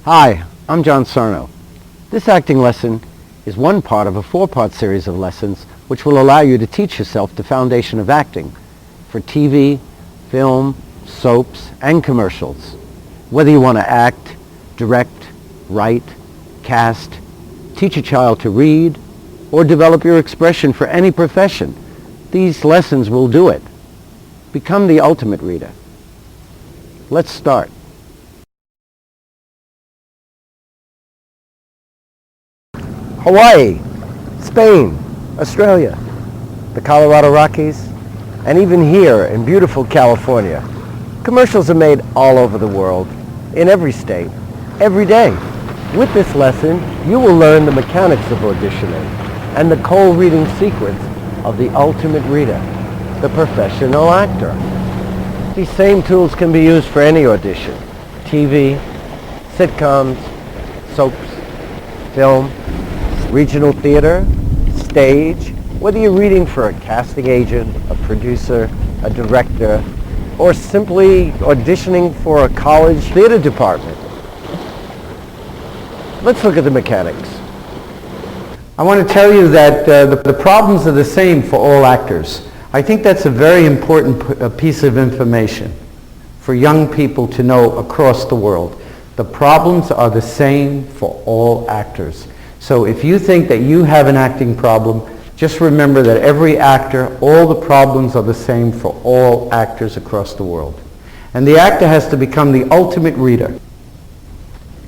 Hi, I'm John Sarno. This acting lesson is one part of a four-part series of lessons which will allow you to teach yourself the foundation of acting for TV, film, soaps, and commercials. Whether you want to act, direct, write, cast, teach a child to read, or develop your expression for any profession, these lessons will do it. Become the ultimate reader. Let's start. Hawaii, Spain, Australia, the Colorado Rockies, and even here in beautiful California. Commercials are made all over the world, in every state, every day. With this lesson, you will learn the mechanics of auditioning and the cold reading sequence of the ultimate reader, the professional actor. These same tools can be used for any audition: TV, sitcoms, soaps, film, regional theater, stage, whether you're reading for a casting agent, a producer, a director, or simply auditioning for a college theater department. Let's look at the mechanics. I want to tell you that the problems are the same for all actors. I think that's a very important piece of information for young people to know across the world. The problems are the same for all actors. So if you think that you have an acting problem, just remember that every actor, all the problems are the same for all actors across the world. And the actor has to become the ultimate reader.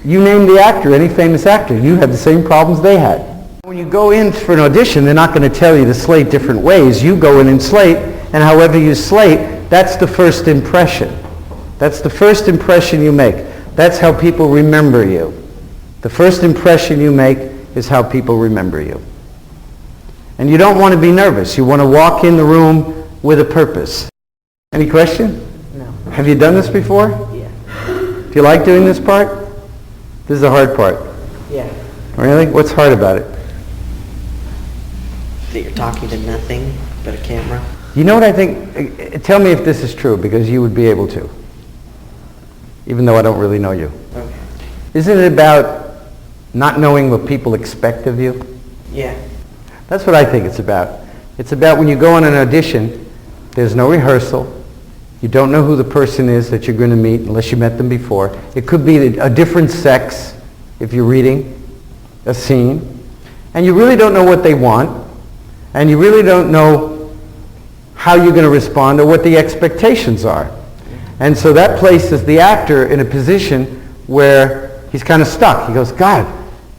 You name the actor, any famous actor, you have the same problems they had. When you go in for an audition, they're not going to tell you to slate different ways. You go in and slate, and however you slate, that's the first impression. That's the first impression you make. That's how people remember you. The first impression you make is how people remember you. And you don't want to be nervous. You want to walk in the room with a purpose. Any question? No. Have you done this before? Yeah. Do you like doing this part? This is the hard part. Yeah. Really? What's hard about it? That you're talking to nothing but a camera. You know what I think? Tell me if this is true, because you would be able to. Even though I don't really know you. Okay. Isn't it about not knowing what people expect of you? Yeah. That's what I think it's about. It's about when you go on an audition, there's no rehearsal. You don't know who the person is that you're going to meet unless you met them before. It could be a different sex if you're reading a scene. And you really don't know what they want. And you really don't know how you're going to respond or what the expectations are. And so that places the actor in a position where he's kind of stuck. He goes, God,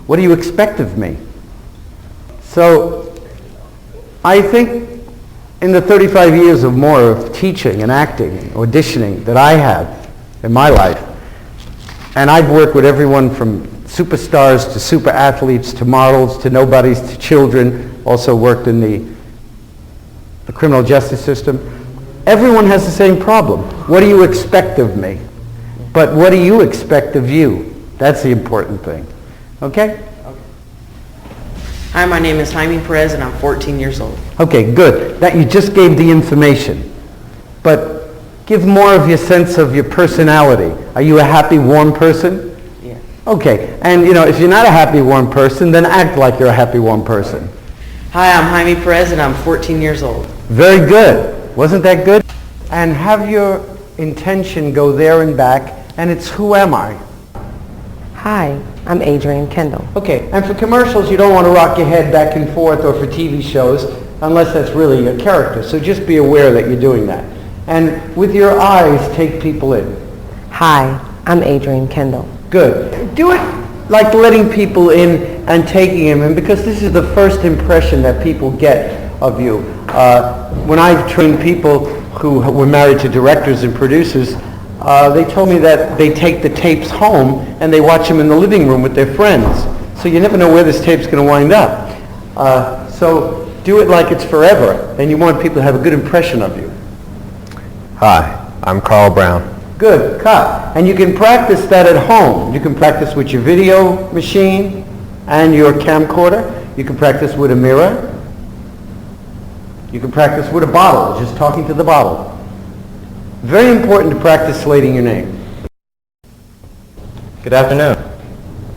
what do you expect of me? So I think in the 35 years or more of teaching and acting and auditioning that I have in my life, and I've worked with everyone from superstars to super athletes to models to nobodies to children, also worked in the criminal justice system, everyone has the same problem. What do you expect of me? But what do you expect of you? That's the important thing. Okay? Hi, my name is Jaime Perez, and I'm 14 years old. Okay, good. That you just gave the information. But give more of your sense of your personality. Are you a happy, warm person? Yeah. Okay. And, if you're not a happy, warm person, then act like you're a happy, warm person. Hi, I'm Jaime Perez, and I'm 14 years old. Very good. Wasn't that good? And have your intention go there and back, and it's who am I? Hi, I'm Adrienne Kendall. Okay, and for commercials, you don't want to rock your head back and forth, or for TV shows, unless that's really your character. So just be aware that you're doing that. And with your eyes, take people in. Hi, I'm Adrienne Kendall. Good. Do it like letting people in and taking them in, because this is the first impression that people get of you. When I've trained people who were married to directors and producers, they told me that they take the tapes home and they watch them in the living room with their friends. So you never know where this tape's going to wind up. So do it like it's forever, and you want people to have a good impression of you. Hi, I'm Carl Brown. Good, cut. And you can practice that at home. You can practice with your video machine and your camcorder. You can practice with a mirror. You can practice with a bottle, just talking to the bottle. Very important to practice slating your name. Good afternoon.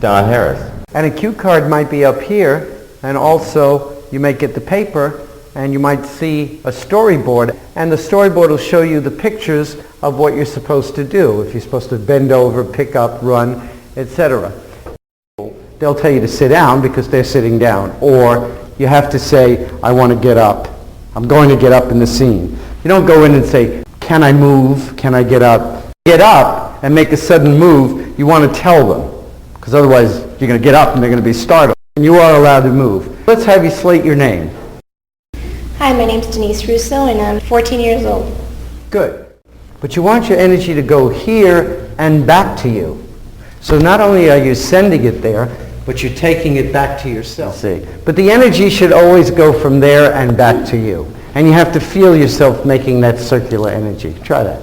Don Harris. And a cue card might be up here, and also you might get the paper, and you might see a storyboard, and the storyboard will show you the pictures of what you're supposed to do. If you're supposed to bend over, pick up, run, etc. They'll tell you to sit down because they're sitting down, or you have to say, I want to get up. I'm going to get up in the scene. You don't go in and say, can I move? Can I get up? Get up and make a sudden move. You want to tell them, because otherwise you're going to get up and they're going to be startled. And you are allowed to move. Let's have you slate your name. Hi, my name's Denise Russo, and I'm 14 years old. Good. But you want your energy to go here and back to you. So not only are you sending it there, but you're taking it back to yourself. See. But the energy should always go from there and back to you. And you have to feel yourself making that circular energy. Try that.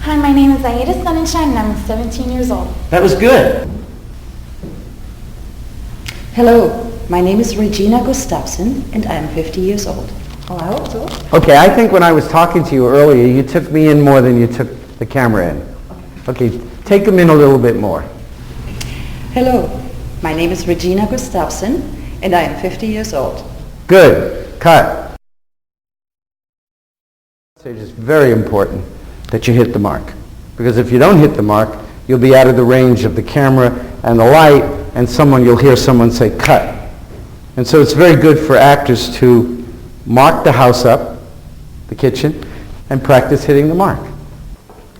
Hi, my name is Aida Sonnenschein and I'm 17 years old. That was good. Hello, my name is Regina Gustafsson and I'm 50 years old. Hello? Okay, I think when I was talking to you earlier, you took me in more than you took the camera in. Okay, take them in a little bit more. Hello, my name is Regina Gustafsson and I am 50 years old. Good. Cut. It is very important that you hit the mark. Because if you don't hit the mark, you'll be out of the range of the camera and the light, and you'll hear someone say, cut. And so it's very good for actors to mark the house up, the kitchen, and practice hitting the mark.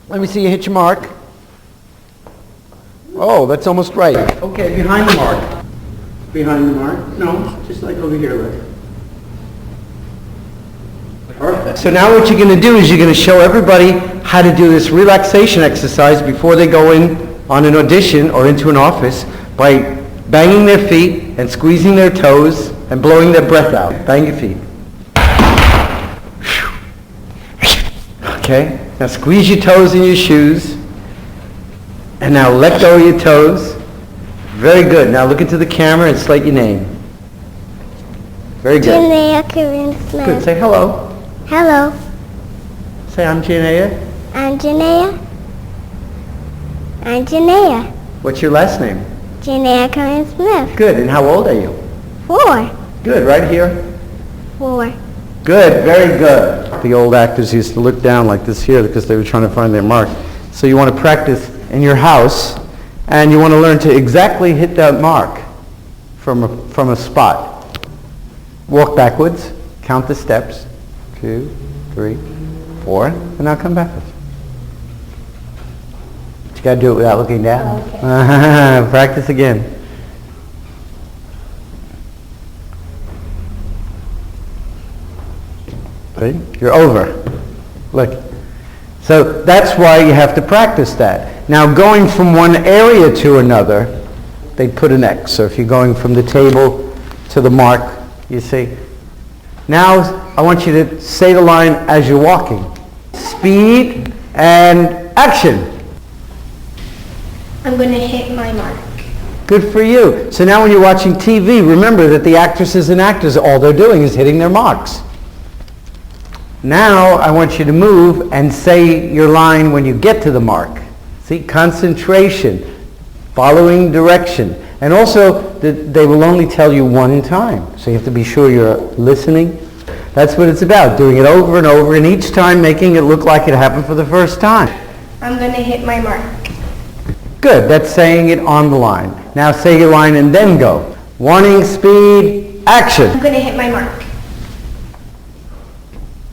Let me see you hit your mark. Oh, that's almost right. Okay, behind the mark. Behind the mark? No, just like over here, look. Perfect. So now what you're going to do is you're going to show everybody how to do this relaxation exercise before they go in on an audition or into an office by banging their feet and squeezing their toes and blowing their breath out. Bang your feet. Okay? Now squeeze your toes in your shoes. And now let go of your toes. Very good. Now look into the camera and slate your name. Very good. Janea Corinne Smith. Good. Say hello. Hello, Say I'm Janea. I'm Janea. I'm Janea. What's your last name? Janea Corinne Smith. Good. And how old are you? 4. Good. Right here. 4. Good. Very good. The old actors used to look down like this here because they were trying to find their mark. So you want to practice in your house, and you want to learn to exactly hit that mark from a spot. Walk backwards. Count the steps. 2, 3, 4, and now come backwards. But you got to do it without looking down. Okay. Practice again. See? You're over. Look. So that's why you have to practice that. Now going from one area to another, they put an X. So if you're going from the table to the mark, you see. Now I want you to say the line as you're walking. Speed and action. I'm going to hit my mark. Good for you. So now when you're watching TV, remember that the actresses and actors, all they're doing is hitting their marks. Now I want you to move and say your line when you get to the mark. See, concentration, following direction. And also, they will only tell you one time. So you have to be sure you're listening. That's what it's about, doing it over and over, and each time making it look like it happened for the first time. I'm going to hit my mark. Good, that's saying it on the line. Now say your line and then go. Warning, speed, action. I'm going to hit my mark.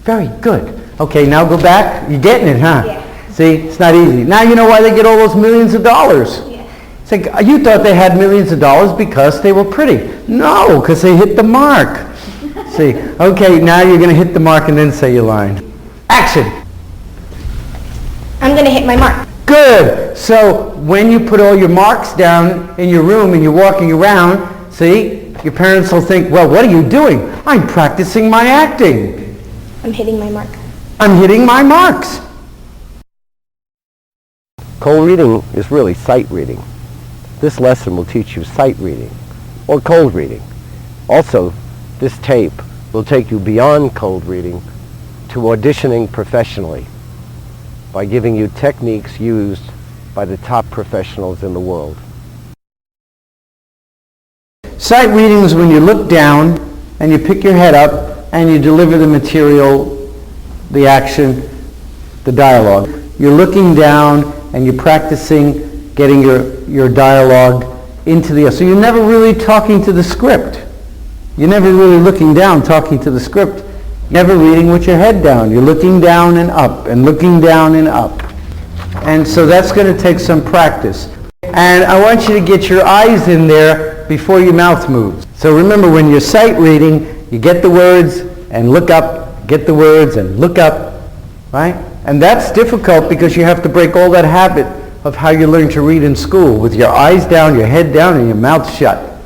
Very good. Okay, now go back. You're getting it, huh? Yeah. See, it's not easy. Now you know why they get all those millions of dollars. Yeah. It's like, you thought they had millions of dollars because they were pretty. No, because they hit the mark. See, okay, now you're going to hit the mark and then say your line. Action. I'm going to hit my mark. Good. So when you put all your marks down in your room and you're walking around, see, your parents will think, well, what are you doing? I'm practicing my acting. I'm hitting my mark. I'm hitting my marks. Cold reading is really sight reading. This lesson will teach you sight reading or cold reading. Also, this tape will take you beyond cold reading to auditioning professionally by giving you techniques used by the top professionals in the world. Sight reading is when you look down and you pick your head up and you deliver the material, the action, the dialogue. You're looking down and you're practicing getting your dialogue into the... So you're never really talking to the script. You're never really looking down talking to the script. Never reading with your head down. You're looking down and up and looking down and up. And so that's going to take some practice. And I want you to get your eyes in there before your mouth moves. So remember, when you're sight reading, you get the words and look up, get the words and look up, right? And that's difficult because you have to break all that habit of how you learn to read in school, with your eyes down, your head down, and your mouth shut,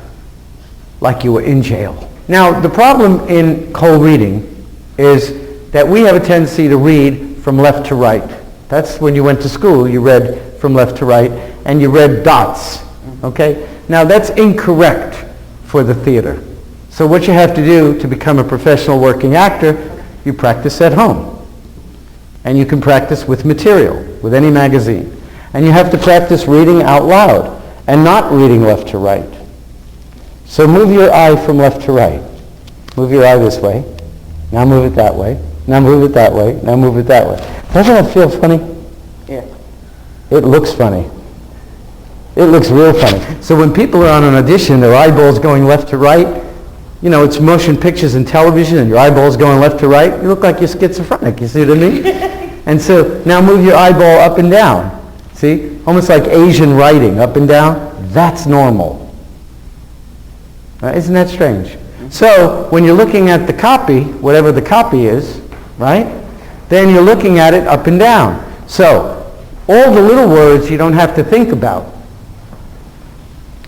like you were in jail. Now, the problem in cold reading is that we have a tendency to read from left to right. That's when you went to school, you read from left to right, and you read dots, okay? Now, that's incorrect for the theater. So what you have to do to become a professional working actor, you practice at home. And you can practice with material, with any magazine. And you have to practice reading out loud and not reading left to right. So move your eye from left to right. Move your eye this way. Now move it that way. Now move it that way. Now move it that way. Doesn't that feel funny? Yeah. It looks funny. It looks real funny. So when people are on an audition, their eyeballs going left to right, you know, it's motion pictures and television, and your eyeballs going left to right, you look like you're schizophrenic, you see what I mean? And so now move your eyeball up and down. See? Almost like Asian writing, up and down. That's normal. Isn't that strange? So when you're looking at the copy, whatever the copy is, right? Then you're looking at it up and down. So all the little words you don't have to think about.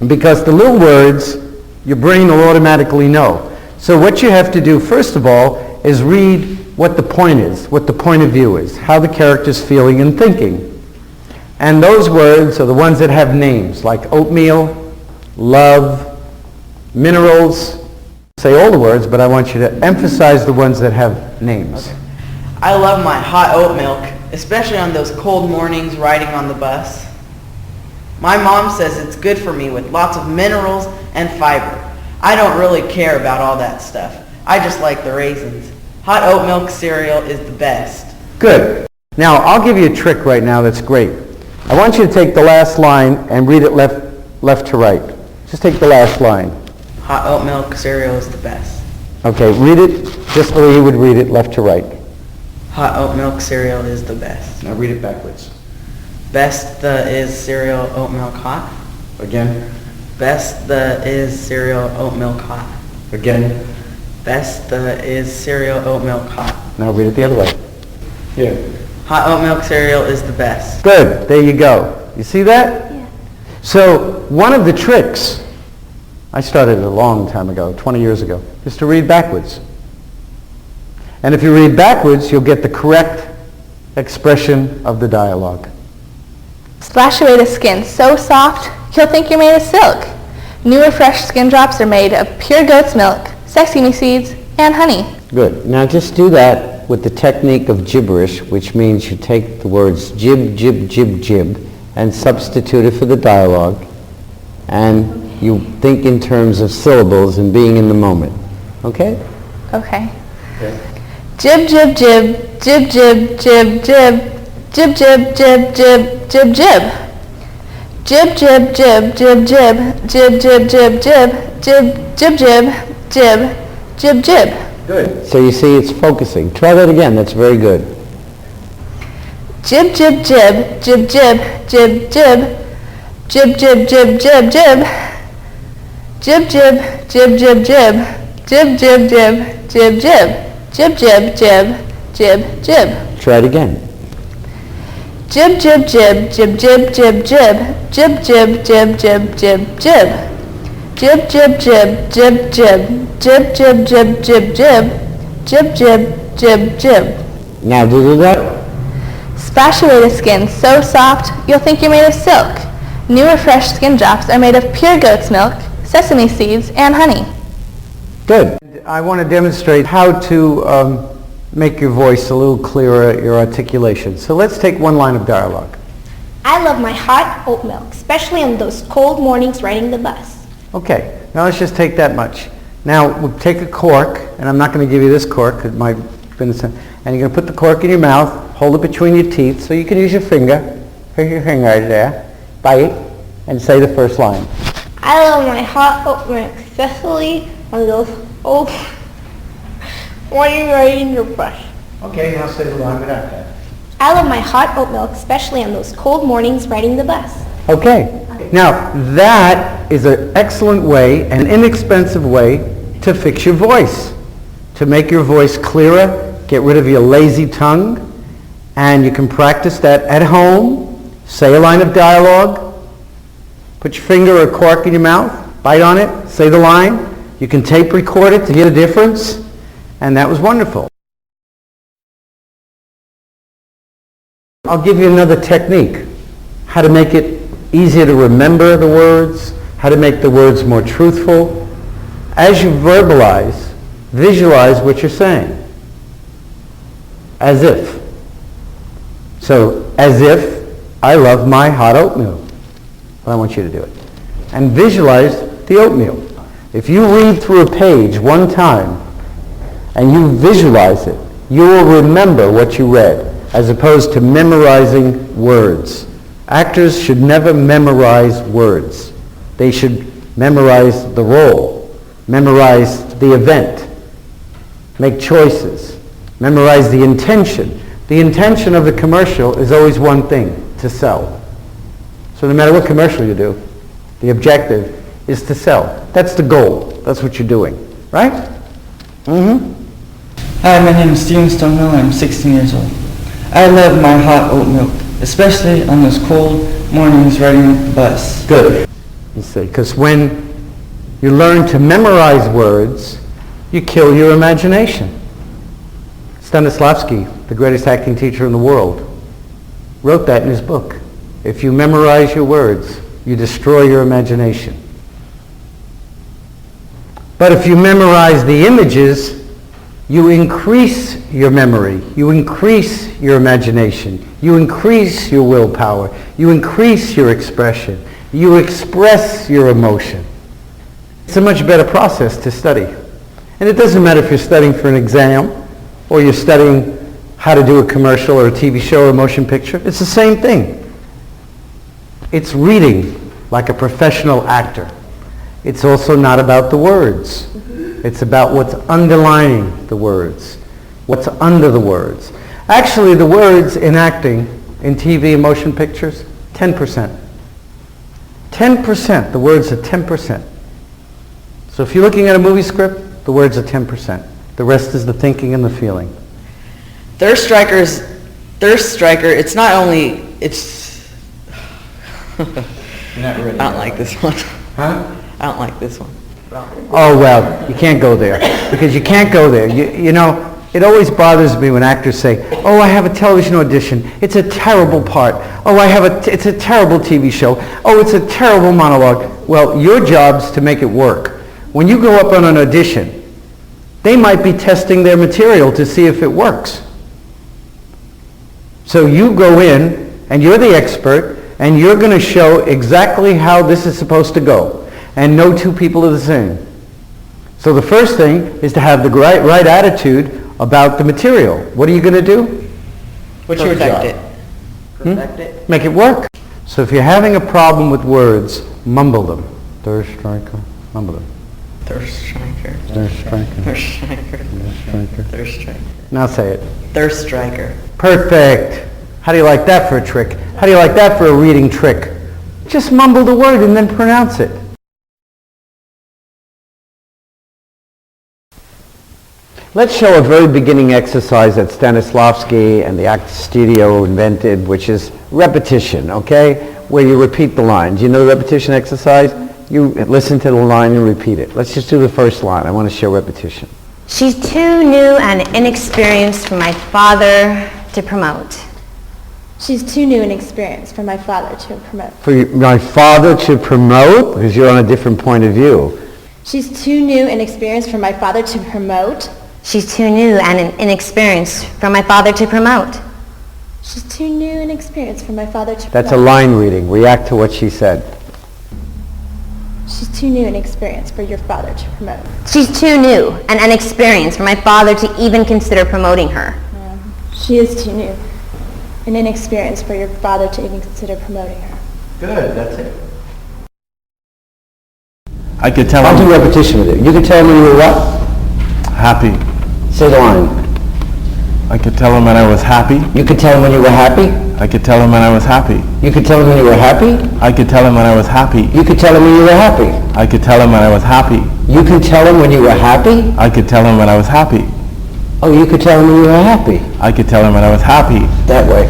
Because the little words, your brain will automatically know. So what you have to do, first of all, is read what the point is, what the point of view is, how the character's feeling and thinking. And those words are the ones that have names, like oatmeal, love, minerals. Say all the words, but I want you to emphasize the ones that have names. Okay. I love my hot oat milk, especially on those cold mornings riding on the bus. My mom says it's good for me with lots of minerals and fiber. I don't really care about all that stuff. I just like the raisins. Hot oat milk cereal is the best. Good. Now, I'll give you a trick right now that's great. I want you to take the last line and read it left to right. Just take the last line. Hot oat milk cereal is the best. Okay, read it just the way you would read it, left to right. Hot oat milk cereal is the best. Now read it backwards. Best the is cereal oat milk hot. Again. Best the is cereal oat milk hot. Again. Best the is cereal oat milk hot. Now read it the other way. Here. Hot oat milk cereal is the best. Good. There you go. You see that? Yeah. So one of the tricks, I started a long time ago, 20 years ago, is to read backwards. And if you read backwards, you'll get the correct expression of the dialogue. Splash away the skin so soft, you'll think you're made of silk. New refreshed skin drops are made of pure goat's milk, sesame seeds, and honey. Good. Now just do that with the technique of gibberish, which means you take the words jib, jib, jib, jib, and substitute it for the dialogue, and you think in terms of syllables and being in the moment. Okay? Okay. Jib, jib, jib, jib, jib, jib, jib. Jib, jib, jib, jib, jib, jib. Jib, jib, jib, jib, jib, jib, jib, jib, jib, jib, jib, jib, jib, jib, jib. Good. So you see it's focusing. Try that again. That's very good. Jib, jib, jib, jib, jib, jib, jib. Jib, jib, jib, jib, jib. Jib, jib, jib, jib, jib. Jib, jib, jib, jib, jib. Jib, jib, jib, jib, jib. Try it again. Jib, jib, jib, jib, jib, jib, jib. Jib, jib, jib, jib, jib, jib. Jib, jib, jib, jib, jib. Jib, jib, jib, jib, jib. Jib, jib, jib, jib. Now do that. Splash away the skin so soft, you'll think you're made of silk. New refreshed skin drops are made of pure goat's milk, sesame seeds, and honey. Good. I want to demonstrate how to make your voice a little clearer, your articulation. So let's take one line of dialogue. I love my hot oat milk, especially on those cold mornings riding the bus. Okay. Now let's just take that much. Now we'll take a cork, and I'm not going to give you this cork, it might have been and you're going to put the cork in your mouth, hold it between your teeth, so you can use your finger. Put your finger right there, bite, and say the first line. I love my hot oat milk, especially on those old when you're riding your bus. Okay, now say the line without that. I love my hot oat milk, especially on those cold mornings riding the bus. Okay. Now, that is an excellent way, an inexpensive way to fix your voice, to make your voice clearer, get rid of your lazy tongue, and you can practice that at home. Say a line of dialogue, put your finger or cork in your mouth, bite on it, say the line. You can tape record it to hear the difference, and that was wonderful. I'll give you another technique, how to make it easier to remember the words, how to make the words more truthful. As you verbalize, visualize what you're saying. As if. So, as if I love my hot oatmeal. Well, I want you to do it. And visualize the oatmeal. If you read through a page one time and you visualize it, you will remember what you read, as opposed to memorizing words. Actors should never memorize words. They should memorize the role, memorize the event, make choices, memorize the intention. The intention of the commercial is always one thing, to sell. So no matter what commercial you do, the objective is to sell. That's the goal. That's what you're doing, right? Mm-hmm. Hi, my name is Steven Stonehill. I'm 16 years old. I love my hot oat milk, especially on those cold mornings riding the bus. Good. You see, because when you learn to memorize words, you kill your imagination. Stanislavski, the greatest acting teacher in the world, wrote that in his book. If you memorize your words, you destroy your imagination. But if you memorize the images, you increase your memory, you increase your imagination, you increase your willpower, you increase your expression, you express your emotion. It's a much better process to study. And it doesn't matter if you're studying for an exam or you're studying how to do a commercial or a TV show or a motion picture. It's the same thing. It's reading like a professional actor. It's also not about the words. It's about what's underlining the words, what's under the words. Actually, the words in acting, in TV and motion pictures, 10%. 10%, the words are 10%. So if you're looking at a movie script, the words are 10%. The rest is the thinking and the feeling. Thirst Striker, it's not only, it's... You're not ready. I don't like this one. Huh? I don't like this one. Oh, well, you can't go there. Because you can't go there. You know, it always bothers me when actors say, oh, I have a television audition. It's a terrible part. Oh, it's a terrible TV show. Oh, it's a terrible monologue. Well, your job's to make it work. When you go up on an audition, they might be testing their material to see if it works. So you go in, and you're the expert, and you're going to show exactly how this is supposed to go. And no two people are the same. So the first thing is to have the right attitude about the material. What are you going to do? Perfect it. Perfect it. Make it work. So if you're having a problem with words, mumble them. Thirst Striker, mumble them. Thirst Striker. Thirst Striker. Thirst Striker. Thirst Striker. Thirst Striker. Now say it. Thirst Striker. Perfect. How do you like that for a trick? How do you like that for a reading trick? Just mumble the word and then pronounce it. Let's show a very beginning exercise that Stanislavski and the Act Studio invented, which is repetition, okay? Where you repeat the lines. You know the repetition exercise? You listen to the line and repeat it. Let's just do the first line. I want to show repetition. She's too new and inexperienced for my father to promote. She's too new and experienced for my father to promote. For my father to promote? Because you're on a different point of view. She's too new and experienced for my father to promote. She's too new and inexperienced for my father to promote. She's too new and experienced for my father to promote. That's a line reading. React to what she said. She's too new and experienced for your father to promote. She's too new and inexperienced for my father to even consider promoting her. She is too new and inexperienced for your father to even consider promoting her. Good, that's it. I could tell I'll do him repetition with it. You could tell him when you were what? happy. Say the line. I could tell him when I was happy. You could tell him when you were happy. I could tell him when I was happy. You could tell him when you were happy. I could tell him when I was happy. You could tell him when you were happy. I could tell him when I was happy. You can tell him when you were happy. I could tell him when I was happy. Oh, you could tell him when you were happy. I could tell him when I was happy. That way.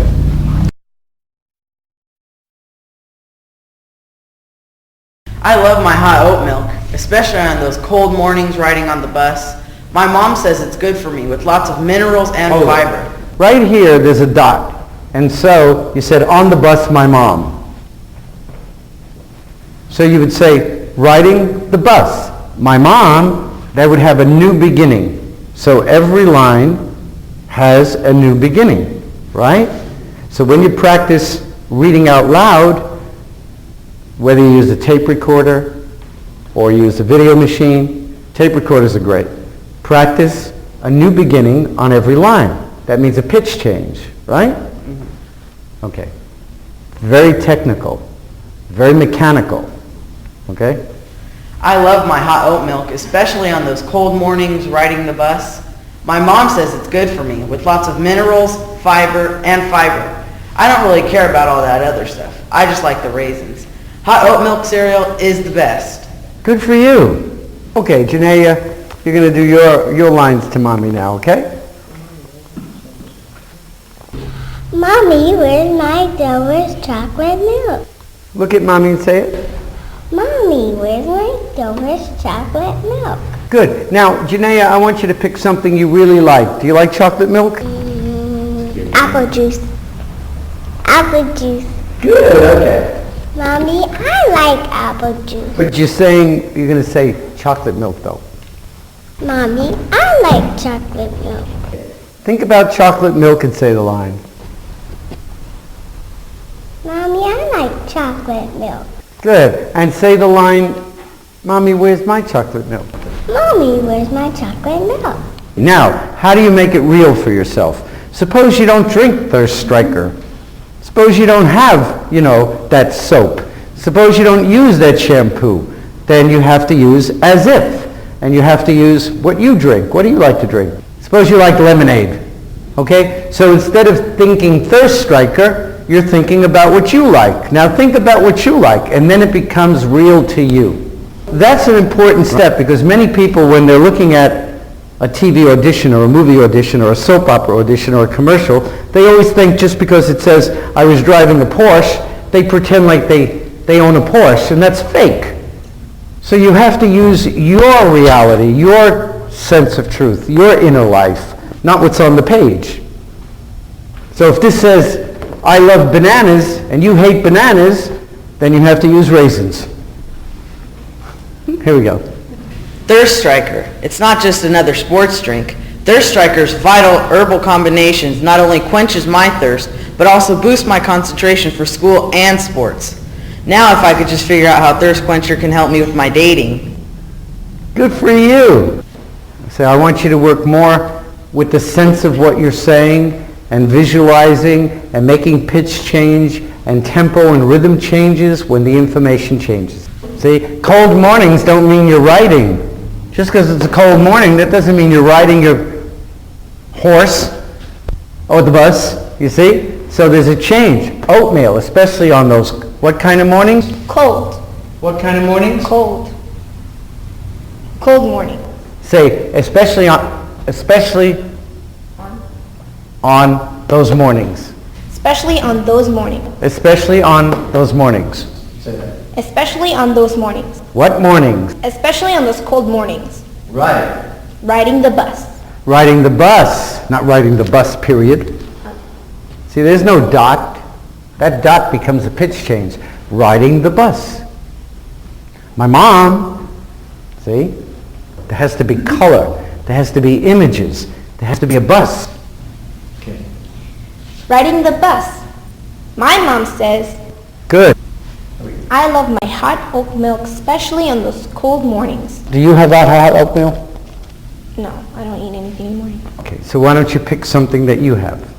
I love my hot oat milk, especially on those cold mornings riding on the bus. My mom says it's good for me with lots of minerals and fiber. Right here, there's a dot. And so you said, on the bus, my mom. So you would say, riding the bus, my mom, that would have a new beginning. So every line has a new beginning, right? So when you practice reading out loud, whether you use a tape recorder or use a video machine, tape recorders are great. Practice a new beginning on every line. That means a pitch change, right? Mm-hmm. Okay. Very technical, very mechanical, okay? I love my hot oat milk, especially on those cold mornings riding the bus. My mom says it's good for me with lots of minerals, fiber. I don't really care about all that other stuff. I just like the raisins. Hot oat milk cereal is the best. Good for you. Okay, Janaea, you're going to do your lines to Mommy now, okay? Mommy, where's my Dover's chocolate milk? Look at Mommy and say it. Mommy, where's my Dover's chocolate milk? Good. Now, Janaea, I want you to pick something you really like. Do you like chocolate milk? Apple juice. Apple juice. Good, okay. Mommy, I like apple juice. But you're going to say chocolate milk, though. Mommy, I like chocolate milk. Think about chocolate milk and say the line. Mommy, I like chocolate milk. Good. And say the line, Mommy, where's my chocolate milk? Mommy, where's my chocolate milk? Now, how do you make it real for yourself? Suppose you don't drink Thirst Striker. Suppose you don't have, that soap. Suppose you don't use that shampoo. Then you have to use as if. And you have to use what you drink. What do you like to drink? Suppose you like lemonade. Okay? So instead of thinking Thirst Striker, you're thinking about what you like. Now think about what you like, and then it becomes real to you. That's an important step because many people, when they're looking at a TV audition or a movie audition or a soap opera audition or a commercial, they always think just because it says, I was driving a Porsche, they pretend like they own a Porsche, and that's fake. So you have to use your reality, your sense of truth, your inner life, not what's on the page. So if this says, I love bananas, and you hate bananas, then you have to use raisins. Here we go. Thirst Striker. It's not just another sports drink. Thirst Striker's vital herbal combinations not only quenches my thirst, but also boost my concentration for school and sports. Now if I could just figure out how Thirst Quencher can help me with my dating. Good for you. So I want you to work more with the sense of what you're saying and visualizing and making pitch change and tempo and rhythm changes when the information changes. See, cold mornings don't mean you're riding. Just because it's a cold morning, that doesn't mean you're riding your horse or the bus, you see? So there's a change. Oatmeal, especially on those, what kind of mornings? Cold. What kind of mornings? Cold. Cold morning. Say, especially on those mornings. Especially on those mornings. Especially on those mornings. Especially on those mornings. What mornings? Especially on those cold mornings. Right. Riding the bus. Riding the bus, not riding the bus, period. See, there's no dot. That dot becomes a pitch change. Riding the bus. My mom, see? There has to be color. There has to be images. There has to be a bus. Okay. Riding the bus. My mom says, Good. I love my hot oat milk, especially on those cold mornings. Do you have that hot oatmeal? No, I don't eat anything in the morning. Okay, so why don't you pick something that you have?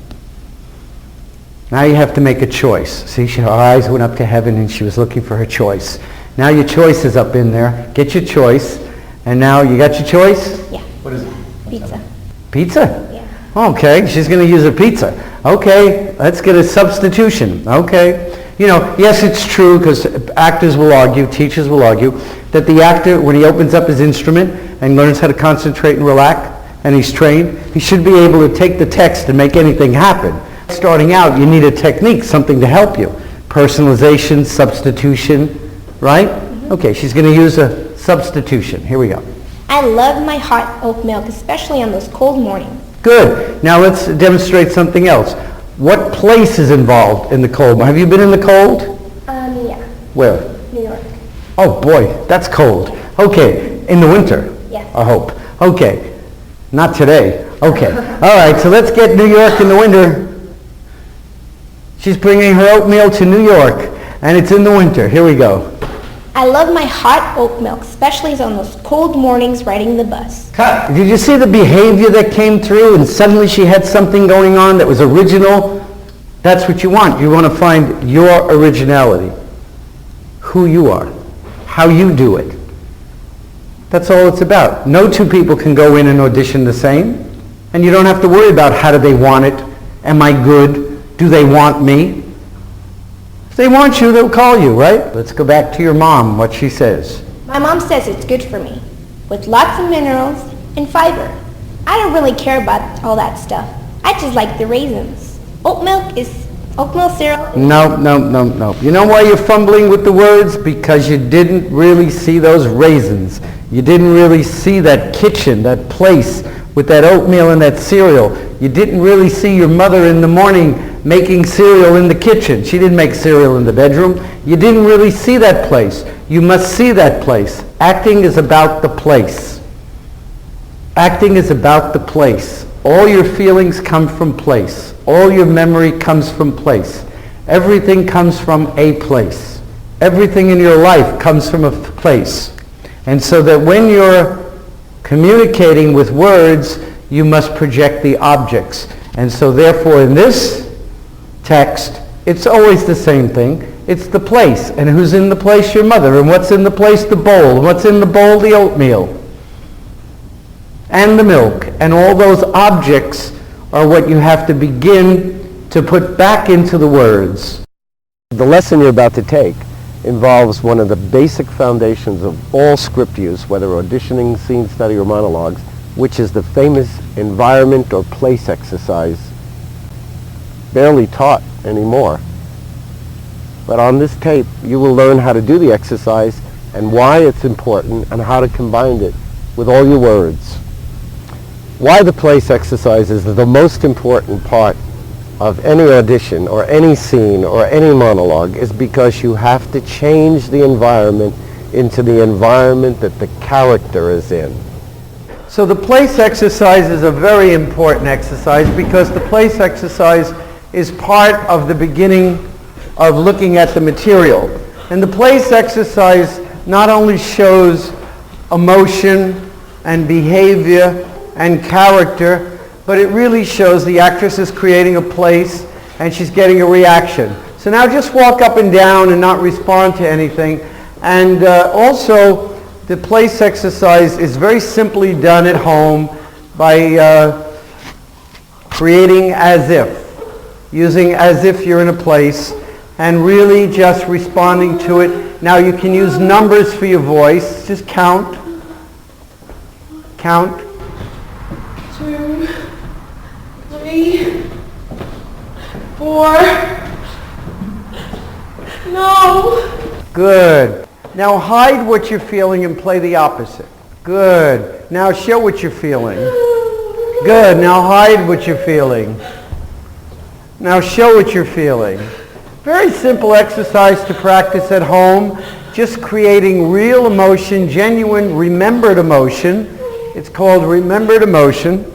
Now you have to make a choice. See, her eyes went up to heaven and she was looking for her choice. Now your choice is up in there. Get your choice. And now you got your choice? Yeah. What is it? Pizza. Pizza? Yeah. Okay, she's going to use a pizza. Okay, let's get a substitution. Okay. You know, yes, it's true, because actors will argue, teachers will argue, that the actor, when he opens up his instrument and learns how to concentrate and relax, and he's trained, he should be able to take the text and make anything happen. Starting out, you need a technique, something to help you. Personalization, substitution, right? Okay, she's going to use a substitution. Here we go. I love my hot oat milk, especially on those cold mornings. Good. Now let's demonstrate something else. What place is involved in the cold? Have you been in the cold? Yeah. Where? New York. Oh boy, that's cold. Okay, in the winter? Yes. I hope. Okay, not today. Okay. All right, so let's get New York in the winter. She's bringing her oatmeal to New York, and it's in the winter. Here we go. I love my hot oat milk, especially on those cold mornings riding the bus. Cut. Did you see the behavior that came through, and suddenly she had something going on that was original? That's what you want. You want to find your originality, who you are, how you do it. That's all it's about. No two people can go in and audition the same, and you don't have to worry about how do they want it, am I good, do they want me? If they want you, they'll call you, right? Let's go back to your mom, what she says. My mom says it's good for me, with lots of minerals and fiber. I don't really care about all that stuff. I just like the raisins. Oatmeal cereal. No. You know why you're fumbling with the words? Because you didn't really see those raisins. You didn't really see that kitchen, that place with that oatmeal and that cereal. You didn't really see your mother in the morning making cereal in the kitchen. She didn't make cereal in the bedroom. You didn't really see that place. You must see that place. Acting is about the place. Acting is about the place. All your feelings come from place. All your memory comes from place. Everything comes from a place. Everything in your life comes from a place. And so that when you're communicating with words, you must project the objects. And so therefore in this text, it's always the same thing. It's the place. And who's in the place? Your mother. And what's in the place? The bowl. And what's in the bowl? The oatmeal. And the milk. And all those objects are what you have to begin to put back into the words. The lesson you're about to take involves one of the basic foundations of all script use, whether auditioning, scene study, or monologues, which is the famous environment or place exercise, barely taught anymore. But on this tape, you will learn how to do the exercise and why it's important and how to combine it with all your words. Why the place exercise is the most important part of any audition or any scene or any monologue is because you have to change the environment into the environment that the character is in. So the place exercise is a very important exercise because the place exercise is part of the beginning of looking at the material. And the place exercise not only shows emotion and behavior and character, but it really shows the actress is creating a place and she's getting a reaction. So now just walk up and down and not respond to anything. And also, the place exercise is very simply done at home by creating as if, using as if you're in a place, and really just responding to it. Now you can use numbers for your voice. Just count. Count. 2, 3, 4. No. Good. Now hide what you're feeling and play the opposite. Good. Now show what you're feeling. Good. Now hide what you're feeling. Now show what you're feeling. Very simple exercise to practice at home. Just creating real emotion, genuine remembered emotion. It's called remembered emotion.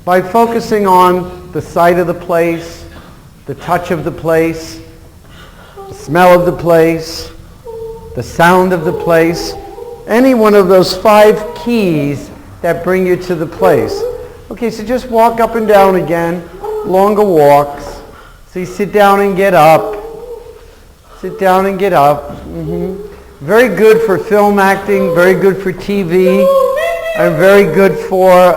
By focusing on the sight of the place, the touch of the place, smell of the place, the sound of the place, any one of those 5 keys that bring you to the place. Okay, so just walk up and down again, longer walks. So you sit down and get up. Sit down and get up. Very good for film acting, very good for TV, and very good for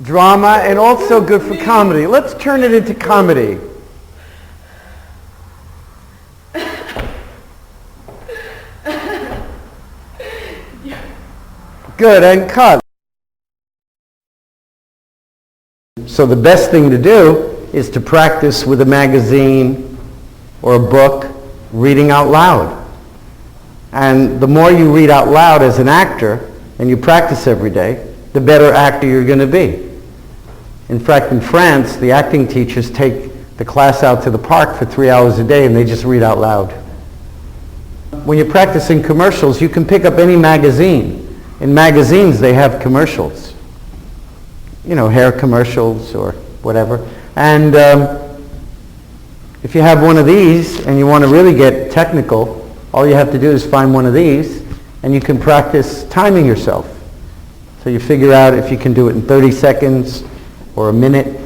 drama, and also good for comedy. Let's turn it into comedy. Good, and cut. So the best thing to do is to practice with a magazine or a book, reading out loud. And the more you read out loud as an actor, and you practice every day, the better actor you're going to be. In fact, in France, the acting teachers take the class out to the park for 3 hours a day and they just read out loud. When you're practicing commercials, you can pick up any magazine. In magazines, they have commercials. You know, hair commercials or whatever. And if you have one of these and you want to really get technical, all you have to do is find one of these and you can practice timing yourself. So you figure out if you can do it in 30 seconds or a minute.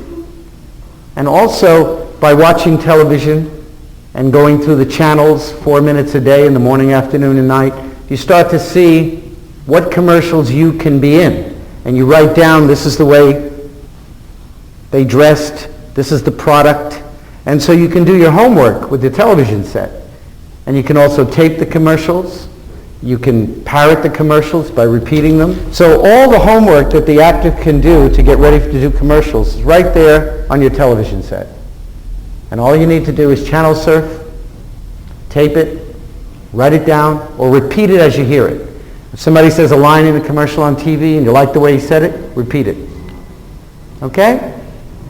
And also, by watching television and going through the channels 4 minutes a day in the morning, afternoon, and night, you start to see what commercials you can be in. And you write down, this is the way they dressed, this is the product. And so you can do your homework with the television set. And you can also tape the commercials. You can parrot the commercials by repeating them. So all the homework that the actor can do to get ready to do commercials is right there on your television set. And all you need to do is channel surf, tape it, write it down, or repeat it as you hear it. If somebody says a line in a commercial on TV and you like the way he said it, repeat it. Okay?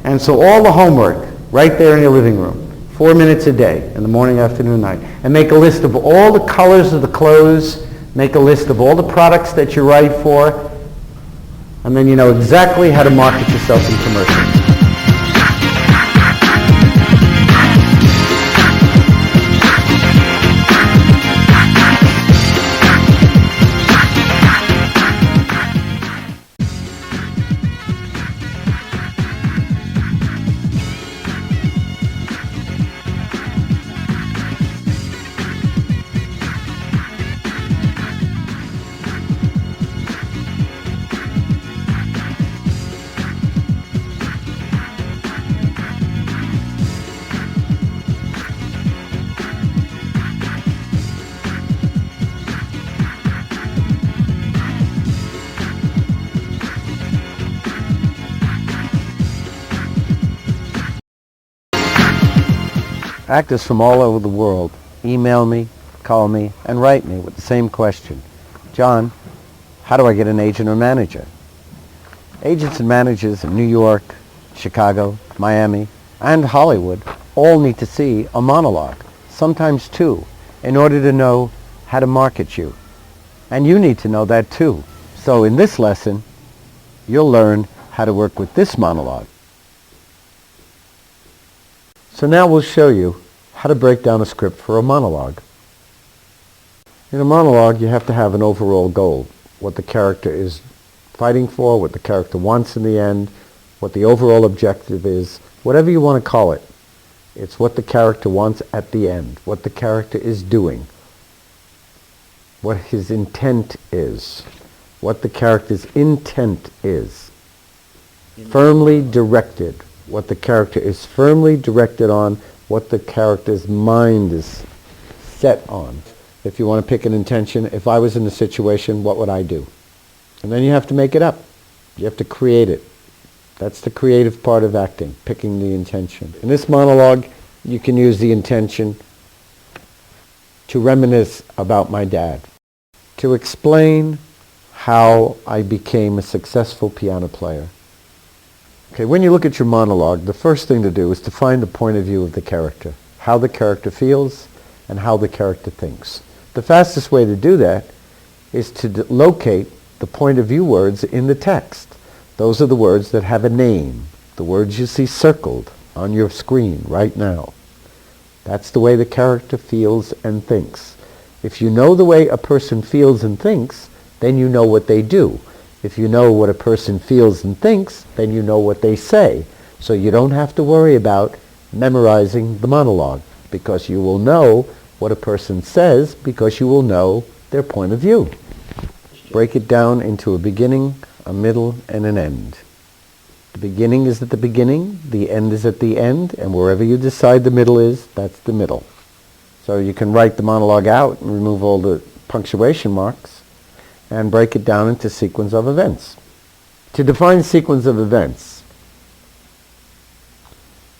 And so all the homework right there in your living room. 4 minutes a day, in the morning, afternoon, night. And make a list of all the colors of the clothes, make a list of all the products that you write for, and then you know exactly how to market yourself in commercials. Actors from all over the world email me, call me, and write me with the same question. John, how do I get an agent or manager? Agents and managers in New York, Chicago, Miami, and Hollywood all need to see a monologue, sometimes 2, in order to know how to market you. And you need to know that too. So in this lesson, you'll learn how to work with this monologue. So now we'll show you how to break down a script for a monologue. In a monologue, you have to have an overall goal, what the character is fighting for, what the character wants in the end, what the overall objective is, whatever you want to call it. It's what the character wants at the end, what the character is doing, what his intent is, what the character's intent is. Firmly directed. What the character is firmly directed on, what the character's mind is set on. If you want to pick an intention, if I was in the situation, what would I do? And then you have to make it up. You have to create it. That's the creative part of acting, picking the intention. In this monologue, you can use the intention to reminisce about my dad, to explain how I became a successful piano player. Okay, when you look at your monologue, the first thing to do is to find the point of view of the character, how the character feels and how the character thinks. The fastest way to do that is to locate the point of view words in the text. Those are the words that have a name, the words you see circled on your screen right now. That's the way the character feels and thinks. If you know the way a person feels and thinks, then you know what they do. If you know what a person feels and thinks, then you know what they say. So you don't have to worry about memorizing the monologue, because you will know what a person says because you will know their point of view. Break it down into a beginning, a middle, and an end. The beginning is at the beginning, the end is at the end, and wherever you decide the middle is, that's the middle. So you can write the monologue out and remove all the punctuation marks and break it down into sequence of events. To define sequence of events,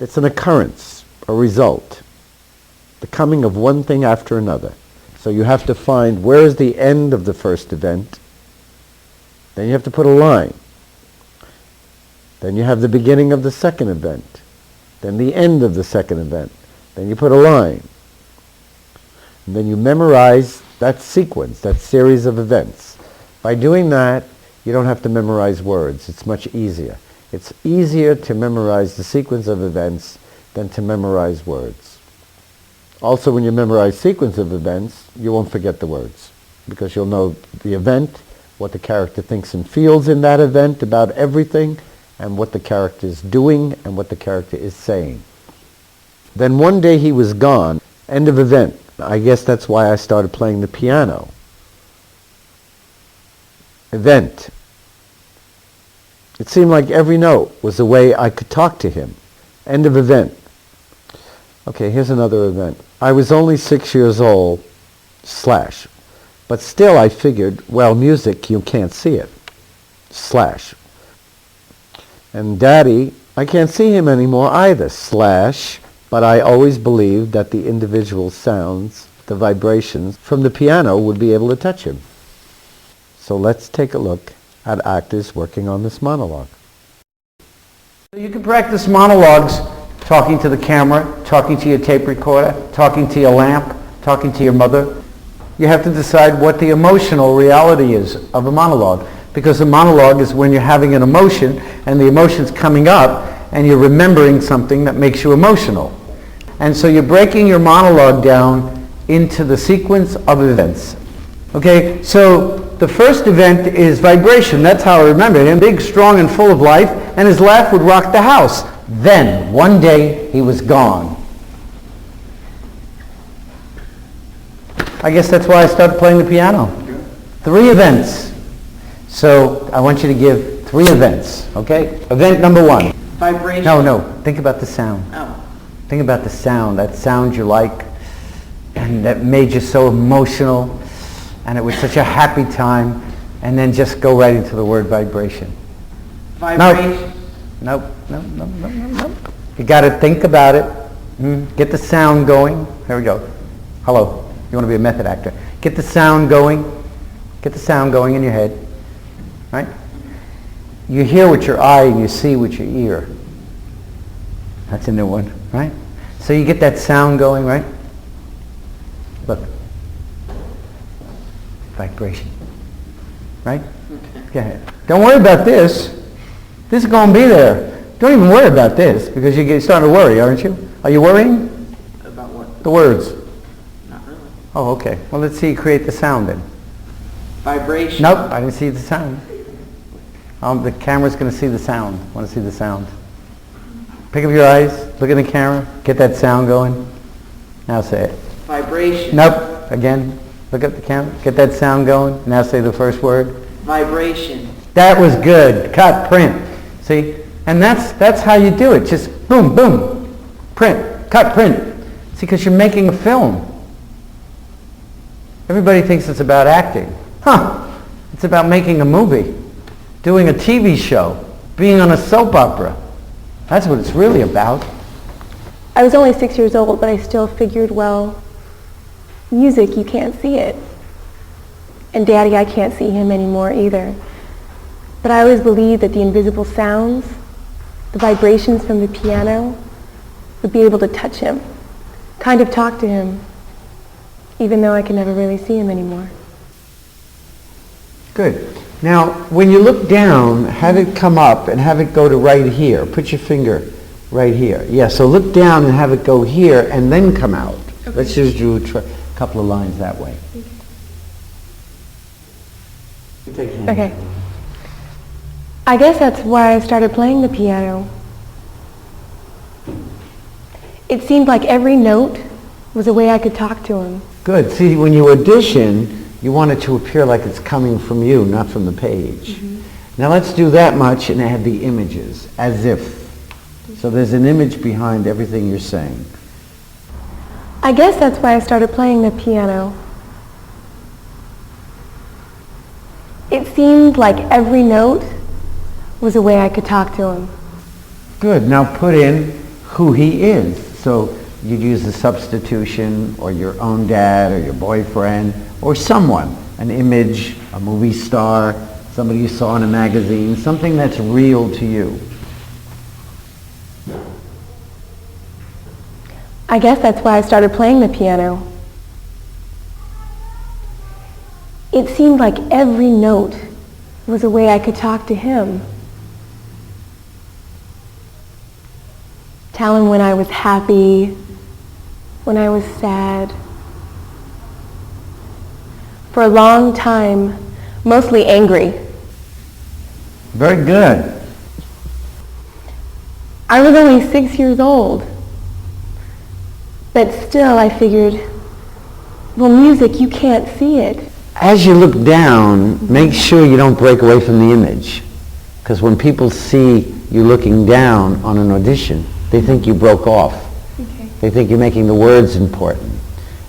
it's an occurrence, a result, the coming of one thing after another. So you have to find where is the end of the first event, then you have to put a line. Then you have the beginning of the second event, then the end of the second event, then you put a line. And then you memorize that sequence, that series of events. By doing that, you don't have to memorize words. It's much easier. It's easier to memorize the sequence of events than to memorize words. Also, when you memorize sequence of events, you won't forget the words, because you'll know the event, what the character thinks and feels in that event about everything, and what the character is doing and what the character is saying. Then one day he was gone. End of event. I guess that's why I started playing the piano. Event. It seemed like every note was a way I could talk to him. End of event. Okay, here's another event. I was only 6 years old, slash. But still I figured, well, music, you can't see it, slash. And Daddy, I can't see him anymore either, slash. But I always believed that the individual sounds, the vibrations from the piano would be able to touch him. So let's take a look at actors working on this monologue. So you can practice monologues talking to the camera, talking to your tape recorder, talking to your lamp, talking to your mother. You have to decide what the emotional reality is of a monologue, because a monologue is when you're having an emotion and the emotion's coming up and you're remembering something that makes you emotional. And so you're breaking your monologue down into the sequence of events. Okay, so the first event is vibration. That's how I remember him. Big, strong, and full of life, and his laugh would rock the house. Then, one day, he was gone. I guess that's why I started playing the piano. 3 events. So I want you to give 3 events, okay? Event number 1. Vibration. No, think about the sound. Oh. Think about the sound, that sound you like, and that made you so emotional, and it was such a happy time, and then just go right into the word vibration. Vibration. Nope. You got to think about it. Get the sound going. Here we go. Hello. You want to be a method actor. Get the sound going. Get the sound going in your head. Right? You hear with your eye and you see with your ear. That's a new one, right? So you get that sound going, right? Look. Vibration. Right? Go ahead. Don't worry about this. This is going to be there. Don't even worry about this, because you're starting to worry, aren't you? Are you worrying? About what? The words. Not really. Oh, okay. Well, let's see you create the sound then. Vibration. Nope, I didn't see the sound. The camera's going to see the sound. Want to see the sound? Pick up your eyes, look at the camera, get that sound going. Now say it. Vibration. Nope. Again, look at the camera, get that sound going. Now say the first word. Vibration. That was good. Cut, print. See? And that's how you do it. Just boom, boom. Print. Cut, print. See, because you're making a film. Everybody thinks it's about acting. It's about making a movie, doing a TV show, being on a soap opera. That's what it's really about. I was only 6 years old, but I still figured, well, music, you can't see it. And Daddy, I can't see him anymore either. But I always believed that the invisible sounds, the vibrations from the piano, would be able to touch him, kind of talk to him, even though I can never really see him anymore. Good. Now, when you look down, have it come up and have it go to right here. Put your finger Right here. Yeah, so look down and have it go here and then come out. Okay. Let's just do a couple of lines that way. Okay. I guess that's why I started playing the piano. It seemed like every note was a way I could talk to him. Good. See, when you audition, you want it to appear like it's coming from you, not from the page. Mm-hmm. Now let's do that much and add the images, as if. So there's an image behind everything you're saying. I guess that's why I started playing the piano. It seemed like every note was a way I could talk to him. Good. Now put in who he is. So you'd use the substitution, or your own dad, or your boyfriend, or someone, an image, a movie star, somebody you saw in a magazine, something that's real to you. I guess that's why I started playing the piano. It seemed like every note was a way I could talk to him. Tell him when I was happy, when I was sad. For a long time, mostly angry. Very good. I was only 6 years old. But still, I figured, well, music, you can't see it. As you look down, make sure you don't break away from the image. Because when people see you looking down on an audition, they think you broke off. Okay. They think you're making the words important.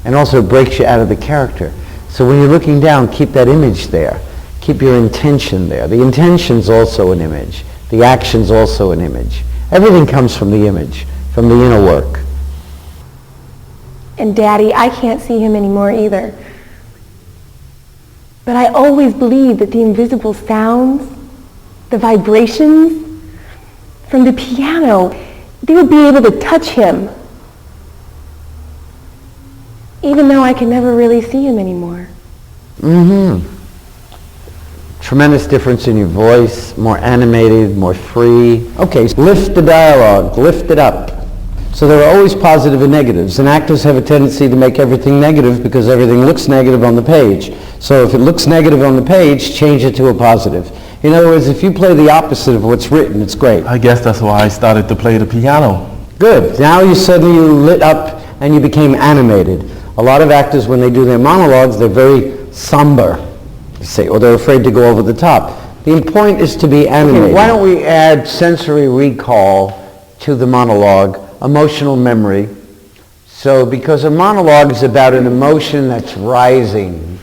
And also it breaks you out of the character. So when you're looking down, keep that image there. Keep your intention there. The intention's also an image. The action's also an image. Everything comes from the image, from the inner work. And Daddy, I can't see him anymore either. But I always believed that the invisible sounds, the vibrations from the piano, they would be able to touch him. Even though I can never really see him anymore. Mm-hmm. Tremendous difference in your voice, more animated, more free. Okay, lift the dialogue, lift it up. So there are always positive and negatives, and actors have a tendency to make everything negative because everything looks negative on the page. So if it looks negative on the page, change it to a positive. In other words, if you play the opposite of what's written, it's great. I guess that's why I started to play the piano. Good. Now you suddenly lit up and you became animated. A lot of actors, when they do their monologues, they're very somber, say, or they're afraid to go over the top. The point is to be animated. Okay, why don't we add sensory recall to the monologue, emotional memory. So because a monologue is about an emotion that's rising.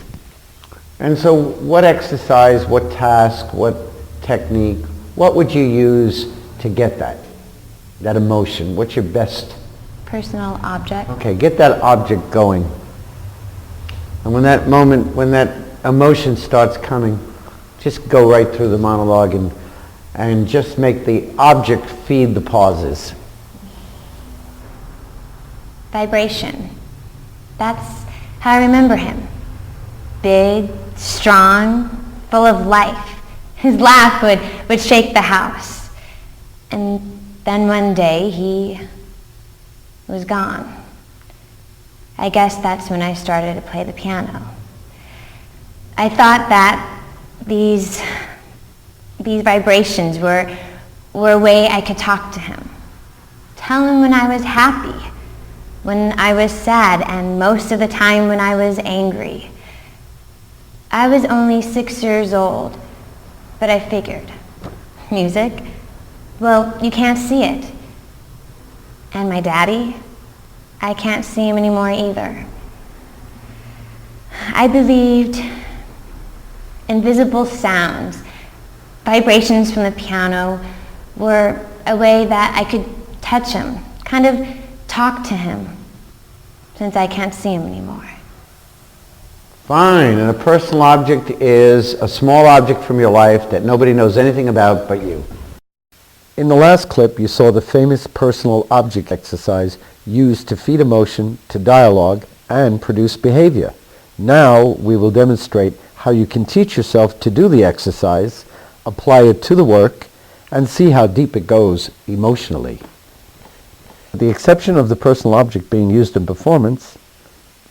And so what exercise, what task, what technique, what would you use to get that emotion? What's your best? Personal object. Okay, get that object going. And when that moment, when that emotion starts coming, just go right through the monologue and just make the object feed the pauses. Vibration. That's how I remember him. Big, strong, full of life. His laugh would shake the house. And then one day he was gone. I guess that's when I started to play the piano. I thought that these vibrations were a way I could talk to him. Tell him when I was happy, when I was sad, and most of the time when I was angry. I was only 6 years old, but I figured, music, well, you can't see it. And my daddy, I can't see him anymore either. I believed invisible sounds, vibrations from the piano, were a way that I could touch him, kind of talk to him, since I can't see him anymore. Fine, and a personal object is a small object from your life that nobody knows anything about but you. In the last clip, you saw the famous personal object exercise used to feed emotion to dialogue and produce behavior. Now we will demonstrate how you can teach yourself to do the exercise, apply it to the work, and see how deep it goes emotionally. With the exception of the personal object being used in performance,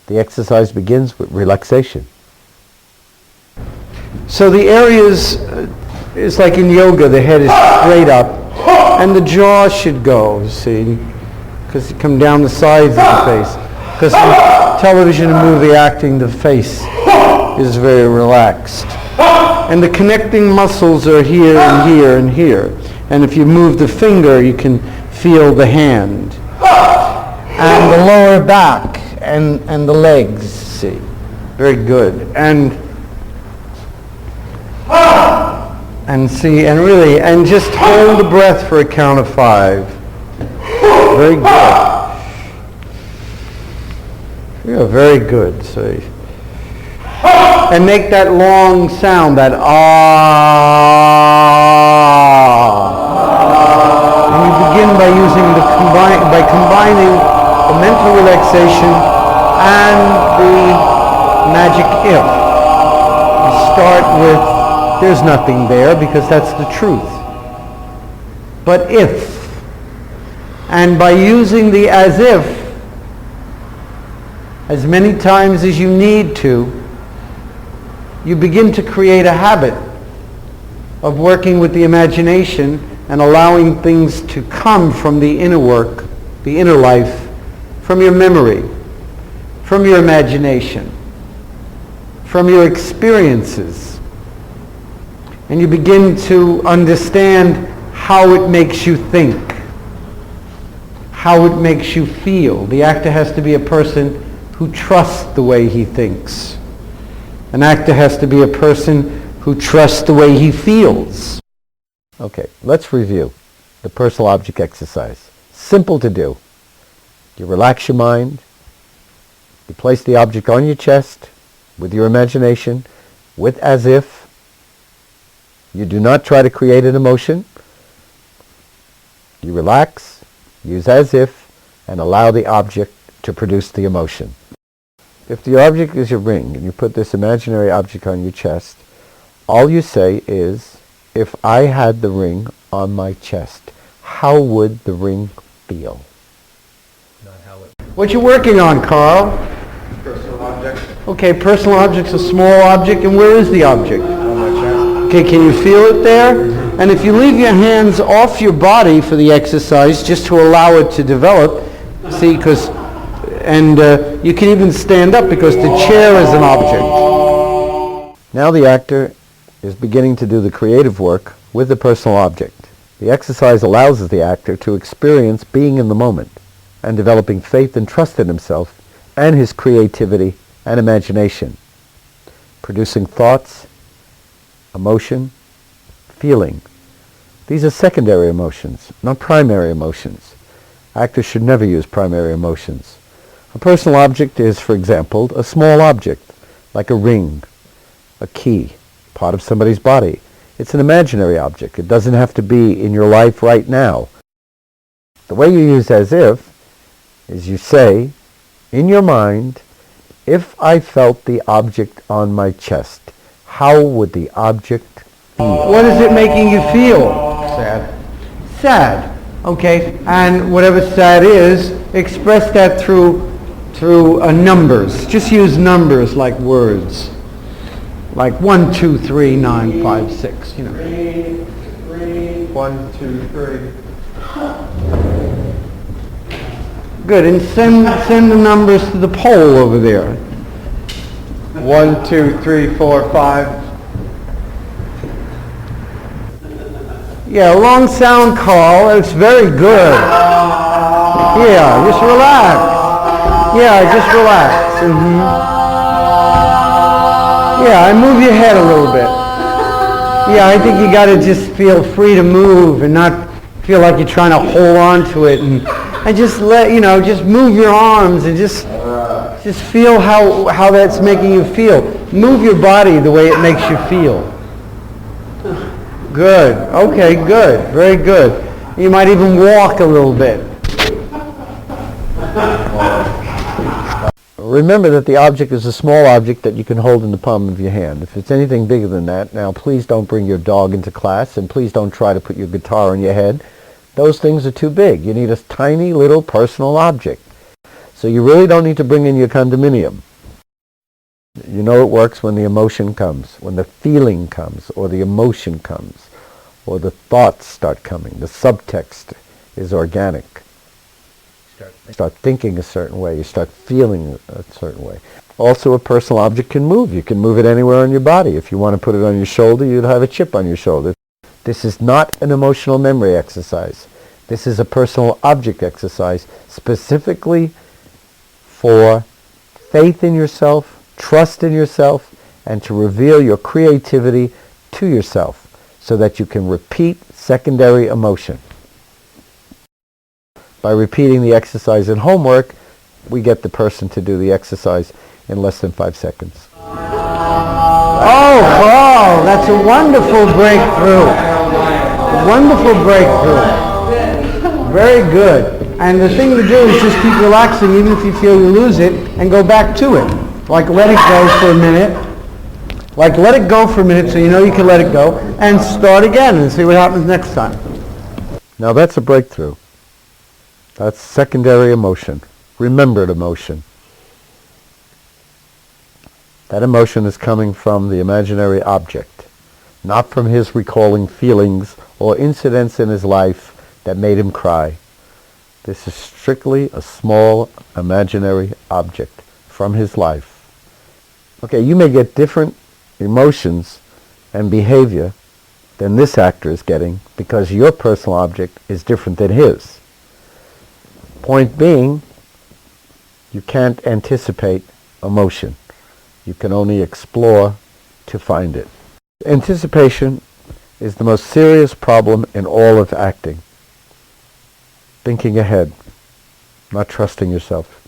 the exercise begins with relaxation. So the areas, it's like in yoga, the head is straight up, and the jaw should go, see, because you come down the sides of the face. Because in television and movie acting, the face is very relaxed. And the connecting muscles are here and here and here. And if you move the finger, you can feel the hand. And the lower back and the legs, see. Very good. And see, and really, and just hold the breath for a count of 5. Very good. Yeah, very good. See. And make that long sound, that ah. And you begin by using combining the mental relaxation and the magic if. You start with, there's nothing there because that's the truth. But if. And by using the as if as many times as you need to, you begin to create a habit of working with the imagination and allowing things to come from the inner work, the inner life, from your memory, from your imagination, from your experiences. And you begin to understand how it makes you think, how it makes you feel. The actor has to be a person who trusts the way he thinks. An actor has to be a person who trusts the way he feels. Okay, let's review the personal object exercise. Simple to do. You relax your mind. You place the object on your chest with your imagination, with as if. You do not try to create an emotion. You relax, use as if, and allow the object to produce the emotion. If the object is your ring and you put this imaginary object on your chest, all you say is, if I had the ring on my chest, how would the ring feel? What you working on, Carl? Personal object. Okay, personal object's a small object, and where is the object? On my chest. Okay, can you feel it there? And if you leave your hands off your body for the exercise, just to allow it to develop, see, because, and you can even stand up because the chair is an object. Now the actor is beginning to do the creative work with the personal object. The exercise allows the actor to experience being in the moment and developing faith and trust in himself and his creativity and imagination, producing thoughts, emotion, feeling. These are secondary emotions, not primary emotions. Actors should never use primary emotions. A personal object is, for example, a small object, like a ring, a key, part of somebody's body. It's an imaginary object. It doesn't have to be in your life right now. The way you use as if is you say, in your mind, if I felt the object on my chest, how would the object feel? What is it making you feel? Sad. Sad. Okay, and whatever sad is, express that through numbers. Just use numbers like words. Like 1, 2, 3, 9, 5, 6, you know. 3, 1, 2, 3. Good, and send the numbers to the pole over there. 1, 2, 3, 4, 5. Yeah, long sound, Carl. It's very good. Yeah, just relax. Yeah, just relax. Yeah, and move your head a little bit. Yeah, I think you got to just feel free to move and not feel like you're trying to hold on to it, and just just move your arms and just feel how that's making you feel. Move your body the way it makes you feel. Good. Okay, good. Very good. You might even walk a little bit. Remember that the object is a small object that you can hold in the palm of your hand. If it's anything bigger than that, now please don't bring your dog into class, and please don't try to put your guitar on your head, Those things are too big. You need a tiny little personal object. So you really don't need to bring in your condominium. You know it works when the emotion comes, when the feeling comes, or the emotion comes, or the thoughts start coming. The subtext is organic. You start thinking a certain way. You start feeling a certain way. Also, a personal object can move. You can move it anywhere on your body. If you want to put it on your shoulder, you'd have a chip on your shoulder. This is not an emotional memory exercise. This is a personal object exercise specifically for faith in yourself, trust in yourself, and to reveal your creativity to yourself so that you can repeat secondary emotion. By repeating the exercise in homework, we get the person to do the exercise in less than 5 seconds. Oh, Paul, that's a wonderful breakthrough. A wonderful breakthrough. Very good. And the thing to do is just keep relaxing even if you feel you lose it and go back to it. Like let it go for a minute. Like let it go for a minute so you know you can let it go and start again and see what happens next time. Now that's a breakthrough. That's secondary emotion, remembered emotion. That emotion is coming from the imaginary object, not from his recalling feelings or incidents in his life that made him cry. This is strictly a small imaginary object from his life. Okay, you may get different emotions and behavior than this actor is getting because your personal object is different than his. Point being, you can't anticipate emotion. You can only explore to find it. Anticipation is the most serious problem in all of acting. Thinking ahead, not trusting yourself.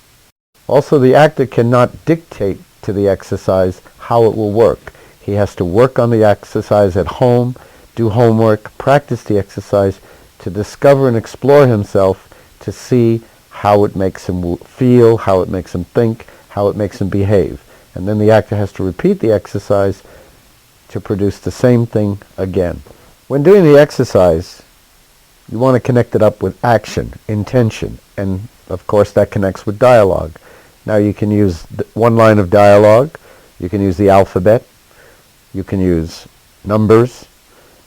Also, the actor cannot dictate to the exercise how it will work. He has to work on the exercise at home, do homework, practice the exercise to discover and explore himself to see how it makes him feel, how it makes him think, how it makes him behave. And then the actor has to repeat the exercise to produce the same thing again. When doing the exercise, you want to connect it up with action, intention, and of course that connects with dialogue. Now you can use one line of dialogue, you can use the alphabet, you can use numbers,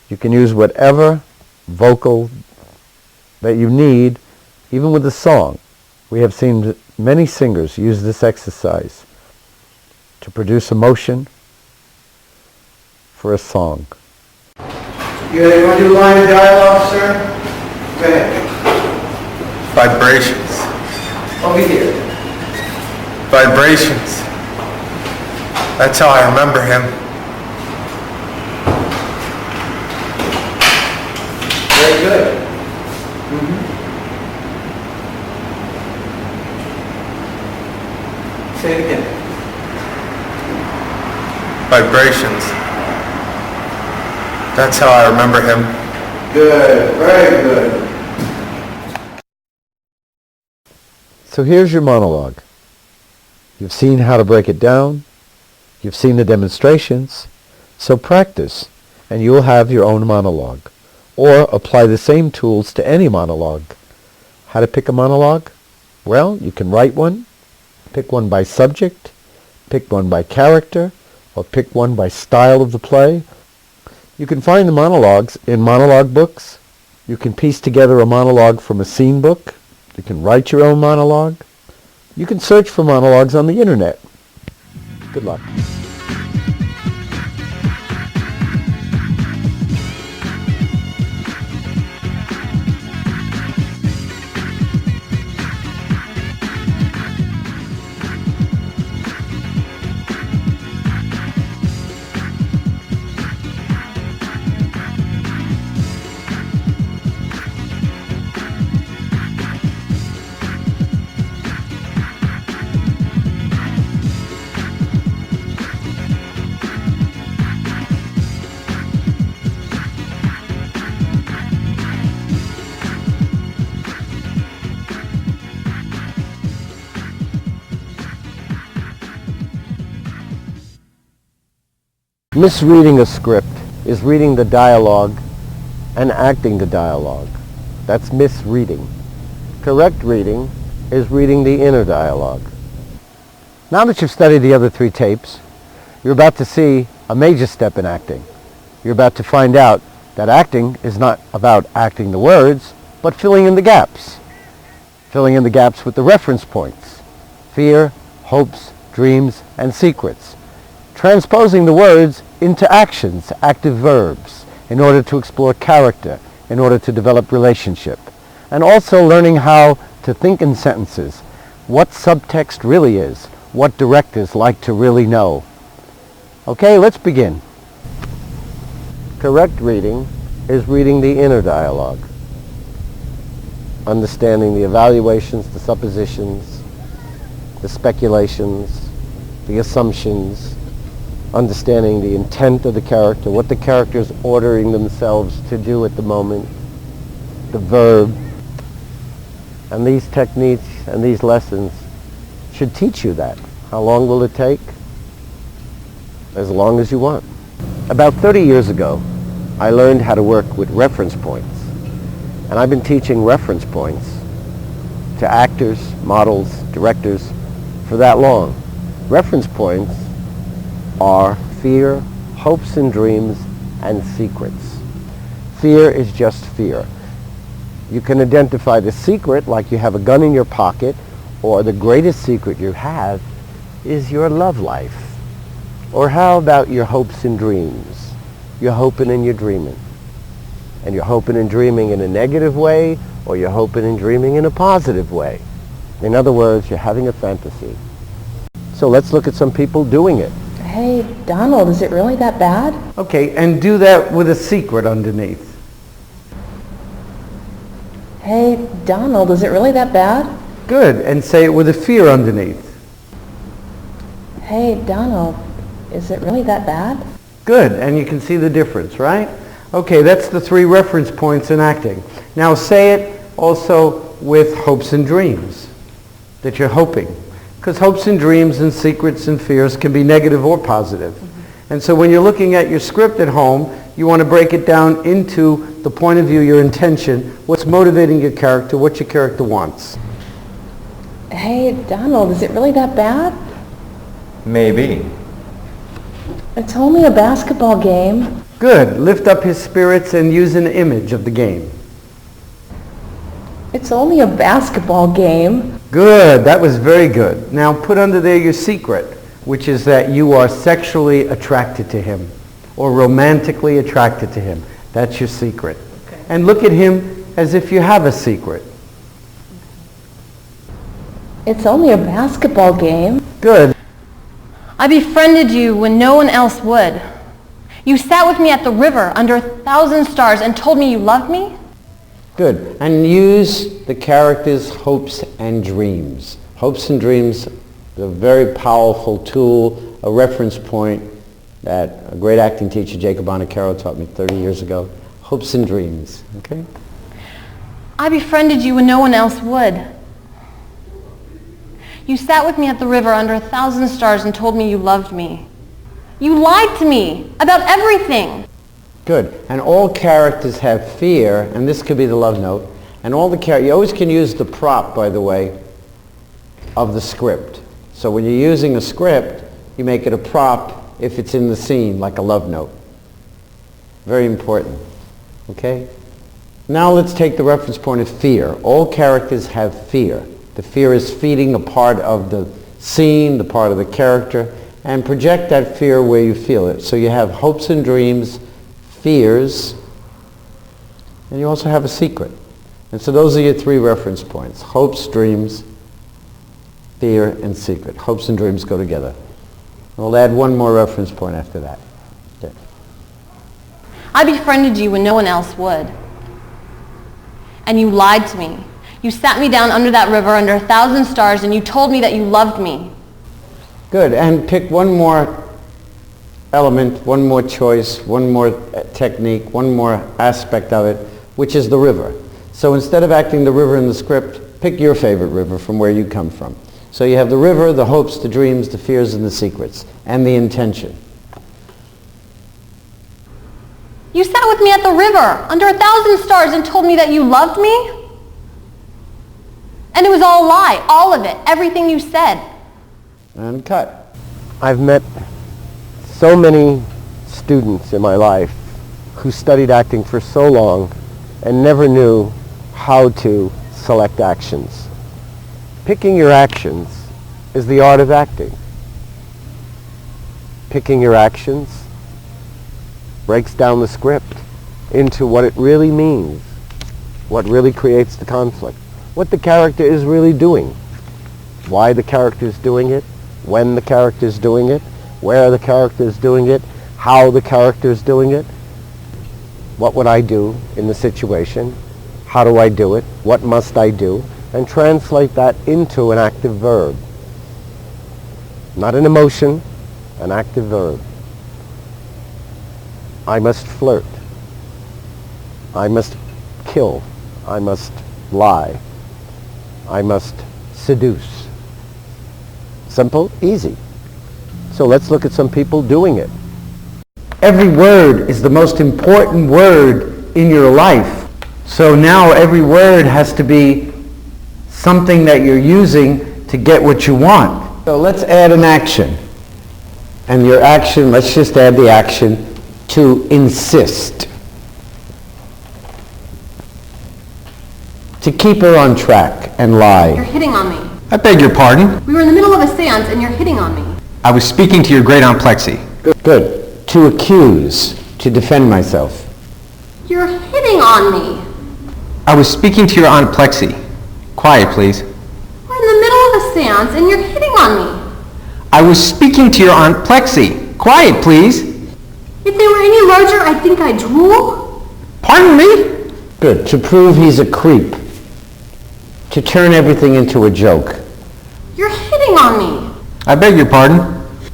you can use whatever vocal that you need, even with the song. We have seen many singers use this exercise to produce emotion for a song. You want to do a line of dialogue, sir? Go ahead. Vibrations. Over here. Vibrations. That's how I remember him. Very good. Say it again. Vibrations. That's how I remember him. Good. Very good. So here's your monologue. You've seen how to break it down. You've seen the demonstrations. So practice, and you'll have your own monologue. Or apply the same tools to any monologue. How to pick a monologue? Well, you can write one, pick one by subject, pick one by character, or pick one by style of the play. You can find the monologues in monologue books. You can piece together a monologue from a scene book. You can write your own monologue. You can search for monologues on the internet. Good luck. Misreading a script is reading the dialogue and acting the dialogue. That's misreading. Correct reading is reading the inner dialogue. Now that you've studied the other 3 tapes, you're about to see a major step in acting. You're about to find out that acting is not about acting the words, but filling in the gaps. Filling in the gaps with the reference points: fear, hopes, dreams, and secrets. Transposing the words into actions, active verbs, in order to explore character, in order to develop relationship. And also learning how to think in sentences, what subtext really is, what directors like to really know. Okay, let's begin. Correct reading is reading the inner dialogue. Understanding the evaluations, the suppositions, the speculations, the assumptions, understanding the intent of the character, what the character is ordering themselves to do at the moment, the verb. And these techniques and these lessons should teach you that. How long will it take? As long as you want. About 30 years ago, I learned how to work with reference points. And I've been teaching reference points to actors, models, directors for that long. Reference points are fear, hopes and dreams, and secrets. Fear is just fear. You can identify the secret like you have a gun in your pocket, or the greatest secret you have is your love life. Or how about your hopes and dreams? You're hoping and you're dreaming. And you're hoping and dreaming in a negative way, or you're hoping and dreaming in a positive way. In other words, you're having a fantasy. So let's look at some people doing it. Hey, Donald, is it really that bad? Okay, and do that with a secret underneath. Hey, Donald, is it really that bad? Good, and say it with a fear underneath. Hey, Donald, is it really that bad? Good, and you can see the difference, right? Okay, that's the 3 reference points in acting. Now say it also with hopes and dreams, that you're hoping. Because hopes and dreams and secrets and fears can be negative or positive. And so when you're looking at your script at home, you want to break it down into the point of view, your intention, what's motivating your character, what your character wants. Hey, Donald, is it really that bad? Maybe. It's only a basketball game. Good. Lift up his spirits and use an image of the game. It's only a basketball game. Good. That was very good. Now put under there your secret, which is that you are sexually attracted to him or romantically attracted to him. That's your secret. Okay. And look at him as if you have a secret. It's only a basketball game. Good. I befriended you when no one else would. You sat with me at the river under 1,000 stars and told me you loved me. Good. And use the character's hopes and dreams. Hopes and dreams is a very powerful tool, a reference point that a great acting teacher, Jacob Bonacaro, taught me 30 years ago. Hopes and dreams. Okay? I befriended you when no one else would. You sat with me at the river under 1,000 stars and told me you loved me. You lied to me about everything. Good. And all characters have fear, and this could be the love note. And all the characters, you always can use the prop, by the way, of the script. So when you're using a script, you make it a prop if it's in the scene, like a love note. Very important. Okay? Now let's take the reference point of fear. All characters have fear. The fear is feeding a part of the scene, the part of the character, and project that fear where you feel it. So you have hopes and dreams, fears, and you also have a secret. And so those are your 3 reference points. Hopes, dreams, fear, and secret. Hopes and dreams go together. We'll add one more reference point after that. Okay. I befriended you when no one else would. And you lied to me. You sat me down under that river under 1,000 stars and you told me that you loved me. Good. And pick one more element, one more choice, one more technique, one more aspect of it, which is the river. So instead of acting the river in the script, pick your favorite river from where you come from. So you have the river, the hopes, the dreams, the fears, and the secrets, and the intention. You sat with me at the river under 1,000 stars and told me that you loved me? And it was all a lie, all of it, everything you said. And cut. I've met so many students in my life who studied acting for so long and never knew how to select actions. Picking your actions is the art of acting. Picking your actions breaks down the script into what it really means, what really creates the conflict, what the character is really doing, why the character is doing it, when the character is doing it, where the character is doing it, how the character is doing it, what would I do in the situation, how do I do it, what must I do, and translate that into an active verb. Not an emotion, an active verb. I must flirt. I must kill. I must lie. I must seduce. Simple, easy. So let's look at some people doing it. Every word is the most important word in your life. So now every word has to be something that you're using to get what you want. So let's add an action. And your action, let's just add the action to insist. To keep her on track and You're lie. hitting on me. I beg your pardon. We were in the middle of a seance and you're hitting on me. I was speaking to your great Aunt Plexi. Good. To accuse. To defend myself. You're hitting on me. I was speaking to your Aunt Plexi. Quiet, please. We're in the middle of a seance and you're hitting on me. I was speaking to your Aunt Plexi. Quiet, please. If they were any larger, I think I'd drool. Pardon me? Good. To prove he's a creep. To turn everything into a joke. You're hitting on me. I beg your pardon.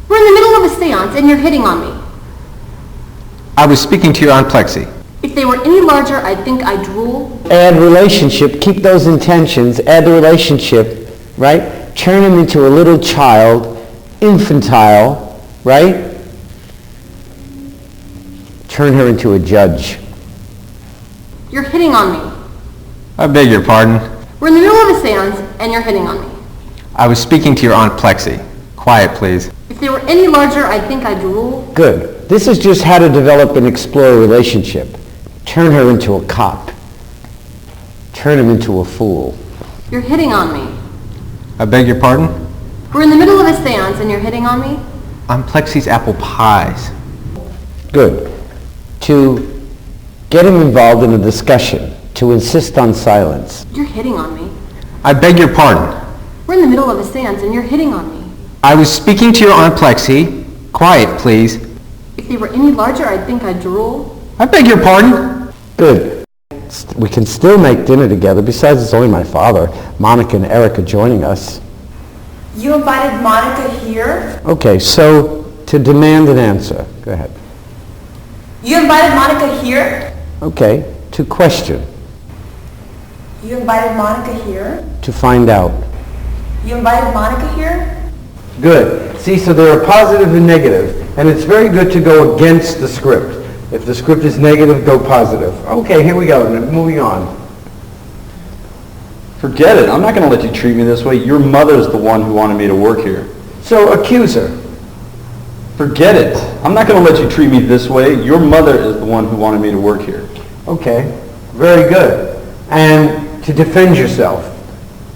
We're in the middle of a seance and you're hitting on me. I was speaking to your Aunt Plexi. If they were any larger, I think I'd drool. Add relationship. Keep those intentions. Add the relationship, right? Turn him into a little child, infantile, right? Turn her into a judge. You're hitting on me. I beg your pardon. We're in the middle of a seance and you're hitting on me. I was speaking to your Aunt Plexi. Quiet, please. If they were any larger, I think I'd drool. Good. This is just how to develop and explore a relationship. Turn her into a cop. Turn him into a fool. You're hitting on me. I beg your pardon? We're in the middle of a seance and you're hitting on me. Aunt Plexi's apple pies. Good. To get him involved in a discussion. To insist on silence. You're hitting on me. I beg your pardon. We're in the middle of a seance and you're hitting on me. I was speaking to your Aunt Plexi. Quiet, please. If they were any larger, I think I'd drool. I beg your pardon. Good. We can still make dinner together. Besides, it's only my father. Monica and Eric are joining us. You invited Monica here? Okay, so to demand an answer. Go ahead. You invited Monica here? Okay, to question. You invited Monica here? To find out. You invited Monica here? Good. See, so there are positive and negative, and it's very good to go against the script. If the script is negative, go positive. Okay, here we go. Moving on. Forget it. I'm not going to let you treat me this way. Your mother's the one who wanted me to work here. So accuse her. Forget it. I'm not going to let you treat me this way. Your mother is the one who wanted me to work here. Okay, very good. And to defend yourself.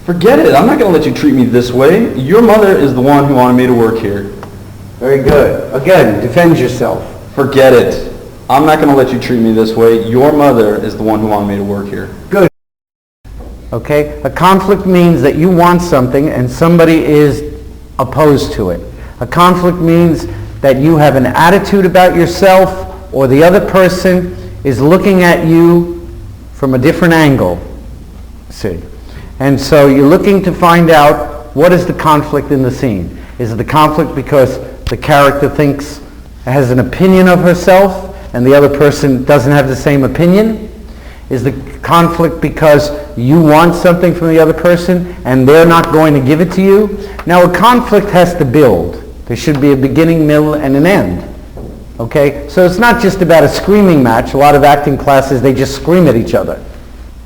Forget it. I'm not going to let you treat me this way. Your mother is the one who wanted me to work here. Very good. Again, defend yourself. Forget it. I'm not going to let you treat me this way. Your mother is the one who wanted me to work here. Good. Okay? A conflict means that you want something and somebody is opposed to it. A conflict means that you have an attitude about yourself or the other person is looking at you from a different angle. See? And so you're looking to find out what is the conflict in the scene. Is it the conflict because the character thinks, has an opinion of herself and the other person doesn't have the same opinion? Is the conflict because you want something from the other person and they're not going to give it to you? Now a conflict has to build. There should be a beginning, middle, and an end. Okay? So it's not just about a screaming match. A lot of acting classes, they just scream at each other.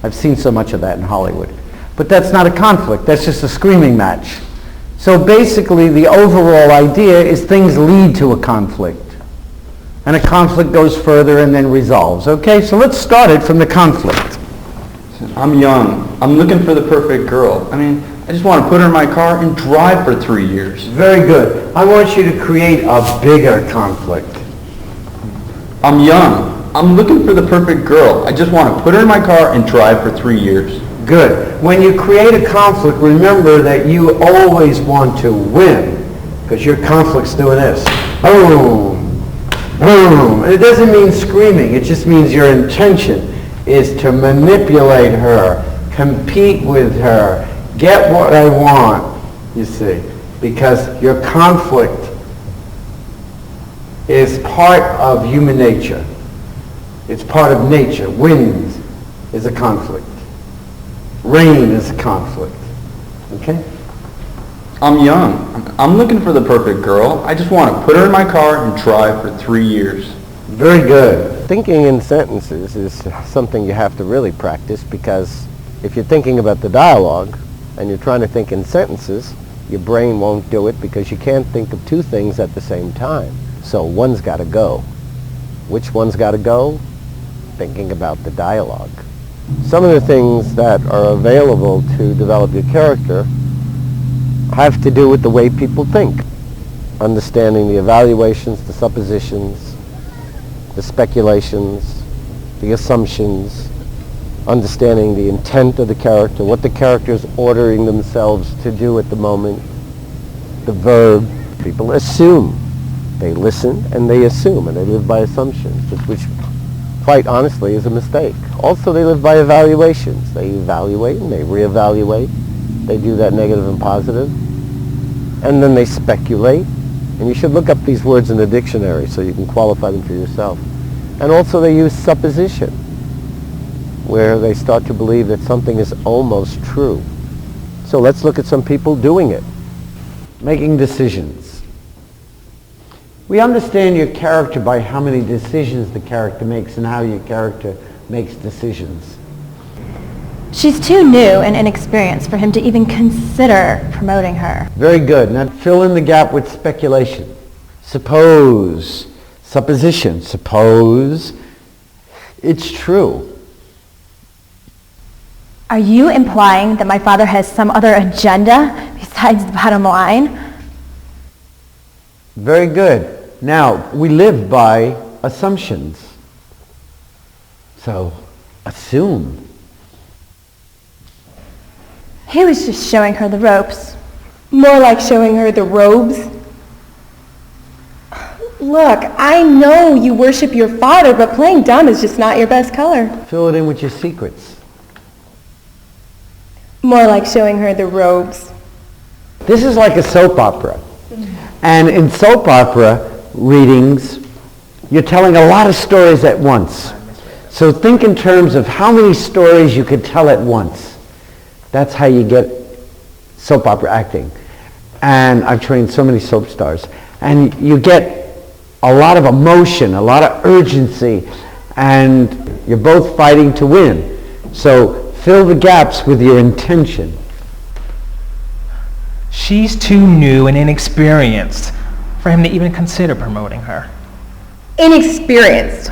I've seen so much of that in Hollywood. But that's not a conflict. That's just a screaming match. So basically, the overall idea is things lead to a conflict. And a conflict goes further and then resolves. Okay? So let's start it from the conflict. I'm young. I'm looking for the perfect girl. I mean, I just want to put her in my car and drive for 3 years. Very good. I want you to create a bigger conflict. I'm young. I'm looking for the perfect girl. I just want to put her in my car and drive for 3 years. Good. When you create a conflict, remember that you always want to win, because your conflict's doing this. Boom, boom. And it doesn't mean screaming. It just means your intention is to manipulate her, compete with her, get what I want, you see, because your conflict is part of human nature. It's part of nature. Wind is a conflict. Rain is a conflict. Okay? I'm young. I'm looking for the perfect girl. I just want to put her in my car and drive for 3 years. Very good. Thinking in sentences is something you have to really practice, because if you're thinking about the dialogue and you're trying to think in sentences, your brain won't do it because you can't think of two things at the same time. So one's got to go. Which one's got to go? Thinking about the dialogue. Some of the things that are available to develop your character have to do with the way people think. Understanding the evaluations, the suppositions, the speculations, the assumptions, understanding the intent of the character, what the character is ordering themselves to do at the moment, the verb. People assume. They listen and they assume, and they live by assumptions, which quite honestly is a mistake. Also, they live by evaluations. They evaluate and they reevaluate. They do that negative and positive. And then they speculate. And you should look up these words in the dictionary so you can qualify them for yourself. And also they use supposition, where they start to believe that something is almost true. So let's look at some people doing it. Making decisions. We understand your character by how many decisions the character makes and how your character makes decisions. She's too new and inexperienced for him to even consider promoting her. Very good. Now fill in the gap with speculation. Suppose. Supposition. Suppose it's true. Are you implying that my father has some other agenda besides the bottom line? Very good. Now, we live by assumptions. So, assume. He was just showing her the ropes. More like showing her the robes. Look, I know you worship your father, but playing dumb is just not your best color. Fill it in with your secrets. More like showing her the robes. This is like a soap opera. And in soap opera readings, you're telling a lot of stories at once. So think in terms of how many stories you could tell at once. That's how you get soap opera acting. And I've trained so many soap stars. And you get a lot of emotion, a lot of urgency, and you're both fighting to win. So fill the gaps with your intention. She's too new and inexperienced for him to even consider promoting her. Inexperienced.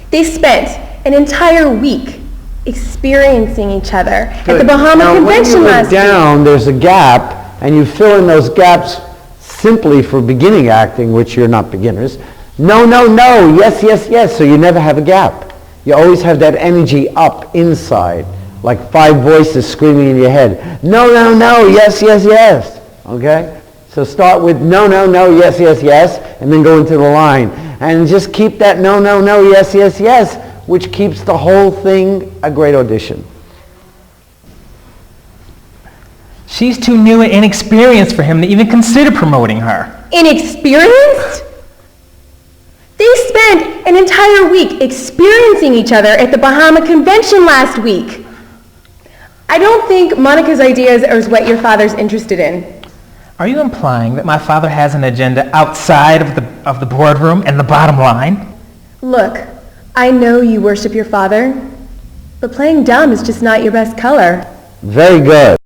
They spent an entire week experiencing each other at the Bahama Convention last week. Down, there's a gap, and you fill in those gaps simply for beginning acting, which you're not beginners. No, no, no, yes, yes, yes, so you never have a gap. You always have that energy up inside, like 5 voices screaming in your head. No, no, no, yes, yes, yes. Okay? So start with no, no, no, yes, yes, yes, and then go into the line. And just keep that no, no, no, yes, yes, yes, which keeps the whole thing a great audition. She's too new and inexperienced for him to even consider promoting her. Inexperienced? They spent an entire week experiencing each other at the Bahama Convention last week. I don't think Monica's ideas are what your father's interested in. Are you implying that my father has an agenda outside of the boardroom and the bottom line? Look, I know you worship your father, but playing dumb is just not your best color. Very good.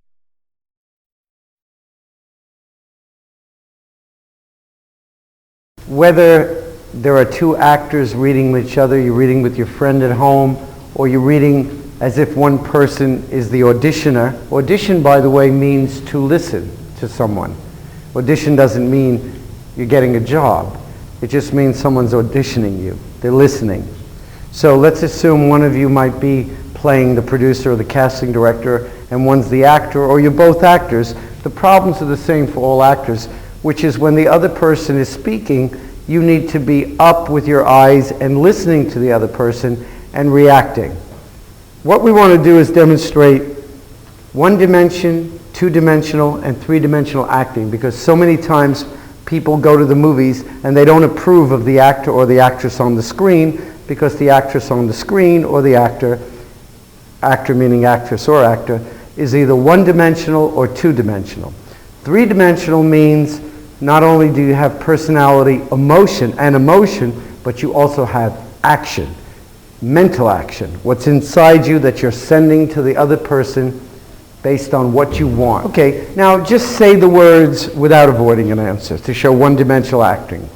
Whether there are two actors reading with each other, you're reading with your friend at home, or you're reading as if one person is the auditioner. Audition, by the way, means to listen to someone. Audition doesn't mean you're getting a job. It just means someone's auditioning you. They're listening. So let's assume one of you might be playing the producer or the casting director, and one's the actor, or you're both actors. The problems are the same for all actors, which is when the other person is speaking, you need to be up with your eyes and listening to the other person and reacting. What we want to do is demonstrate one dimension, two-dimensional, and three-dimensional acting, because so many times people go to the movies and they don't approve of the actor or the actress on the screen, because the actress on the screen or the actor meaning actress or actor, is either one-dimensional or two-dimensional. Three-dimensional means not only do you have personality, emotion, but you also have action, mental action, what's inside you that you're sending to the other person based on what you want. Okay, now just say the words without avoiding an answer to show one-dimensional acting.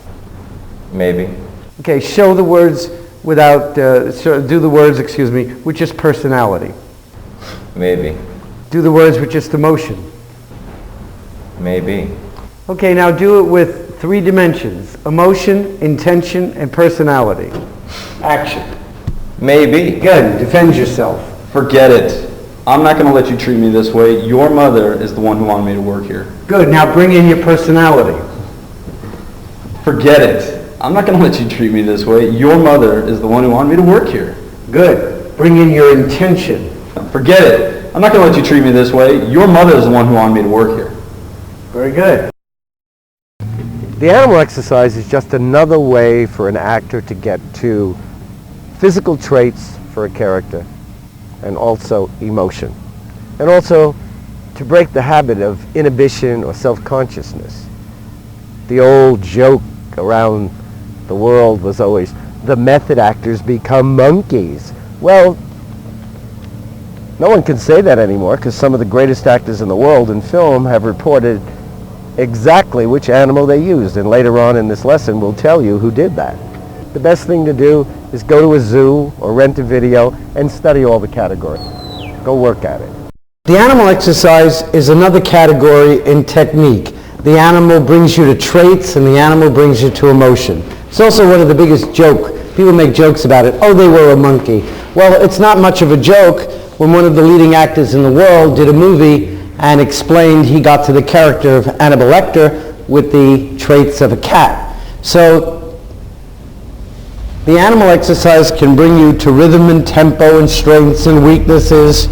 Maybe. Okay, show the words without, do the words, with just personality. Maybe. Do the words with just emotion. Maybe. Okay, now do it with three dimensions: emotion, intention, and personality. Action. Maybe. Good, defend yourself. Forget it. I'm not going to let you treat me this way. Your mother is the one who wanted me to work here. Good, now bring in your personality. Forget it. I'm not going to let you treat me this way. Your mother is the one who wanted me to work here. Good, bring in your intention. Forget it. I'm not going to let you treat me this way. Your mother is the one who wanted me to work here. Very good. The animal exercise is just another way for an actor to get to physical traits for a character, and also emotion, and also to break the habit of inhibition or self-consciousness. The old joke around the world was always, the method actors become monkeys. Well, no one can say that anymore, because some of the greatest actors in the world in film have reported exactly which animal they used, and later on in this lesson we'll tell you who did that. The best thing to do is go to a zoo or rent a video and study all the categories. Go work at it. The animal exercise is another category in technique. The animal brings you to traits, and the animal brings you to emotion. It's also one of the biggest jokes. People make jokes about it. Oh, they were a monkey. Well, it's not much of a joke when one of the leading actors in the world did a movie and explained he got to the character of Hannibal Lecter with the traits of a cat. So the animal exercise can bring you to rhythm and tempo and strengths and weaknesses,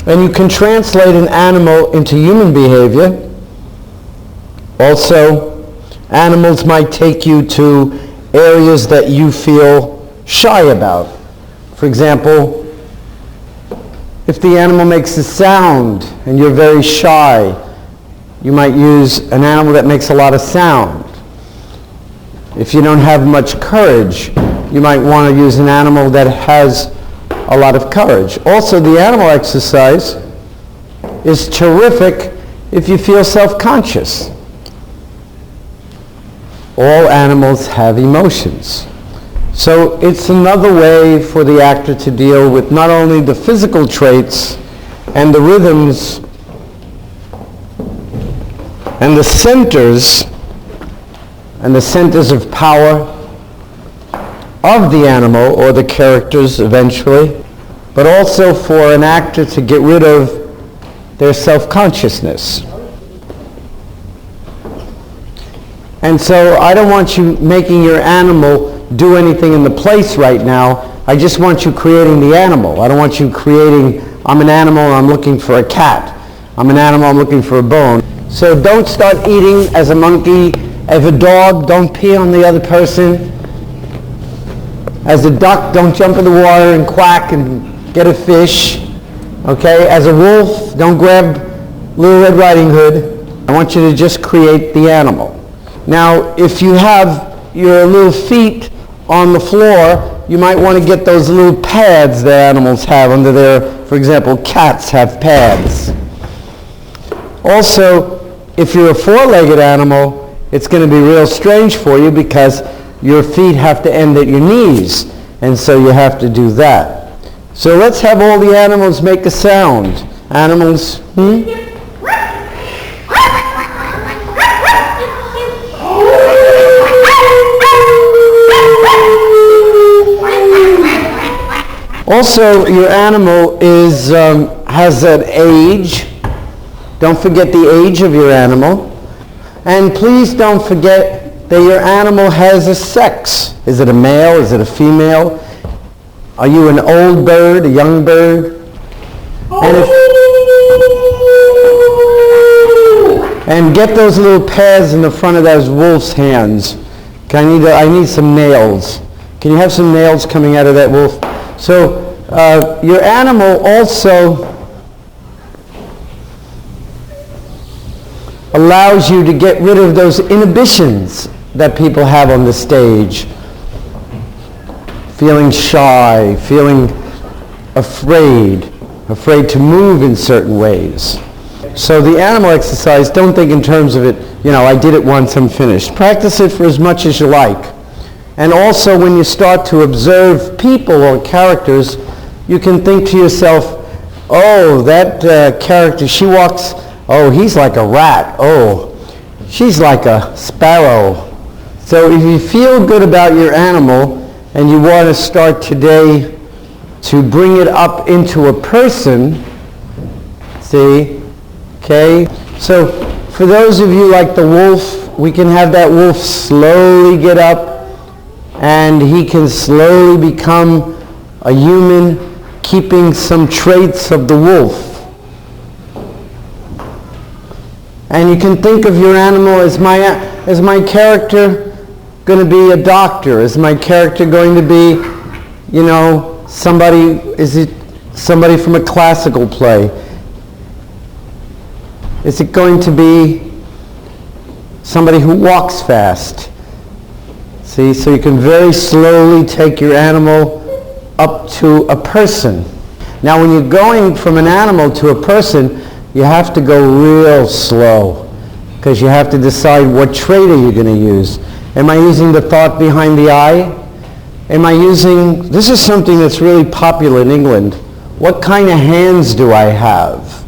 and you can translate an animal into human behavior. Also, animals might take you to areas that you feel shy about. For example, if the animal makes a sound and you're very shy, you might use an animal that makes a lot of sound. If you don't have much courage, you might want to use an animal that has a lot of courage. Also, the animal exercise is terrific if you feel self-conscious. All animals have emotions. So it's another way for the actor to deal with not only the physical traits and the rhythms and the centers of power of the animal or the characters eventually, but also for an actor to get rid of their self-consciousness. And so I don't want you making your animal do anything in the place right now. I just want you creating the animal. I don't want you creating, I'm an animal and I'm looking for a cat. I'm an animal, I'm looking for a bone. So don't start eating as a monkey. As a dog, don't pee on the other person. As a duck, don't jump in the water and quack and get a fish. Okay? As a wolf, don't grab Little Red Riding Hood. I want you to just create the animal. Now, if you have your little feet on the floor, you might want to get those little pads that animals have under their, for example, cats have pads. Also, if you're a four-legged animal, it's going to be real strange for you because your feet have to end at your knees, and so you have to do that. So let's have all the animals make a sound. Animals, Also, your animal has an age. Don't forget the age of your animal. And please don't forget that your animal has a sex. Is it a male? Is it a female? Are you an old bird, a young bird? And get those little pads in the front of those wolf's hands. I need some nails. Can you have some nails coming out of that wolf? So your animal also allows you to get rid of those inhibitions that people have on the stage. Feeling shy, feeling afraid to move in certain ways. So the animal exercise, don't think in terms of it, I did it once, I'm finished. Practice it for as much as you like. And also when you start to observe people or characters, you can think to yourself, oh, that character, she walks, oh, he's like a rat. Oh, she's like a sparrow. So if you feel good about your animal and you want to start today to bring it up into a person, see, okay? So for those of you like the wolf, we can have that wolf slowly get up and he can slowly become a human, keeping some traits of the wolf. And you can think of your animal as my character going to be a doctor? Is my character going to be, is it somebody from a classical play? Is it going to be somebody who walks fast? See, so you can very slowly take your animal up to a person. Now when you're going from an animal to a person, you have to go real slow because you have to decide what trait are you going to use. Am I using the thought behind the eye? This is something that's really popular in England. What kind of hands do I have?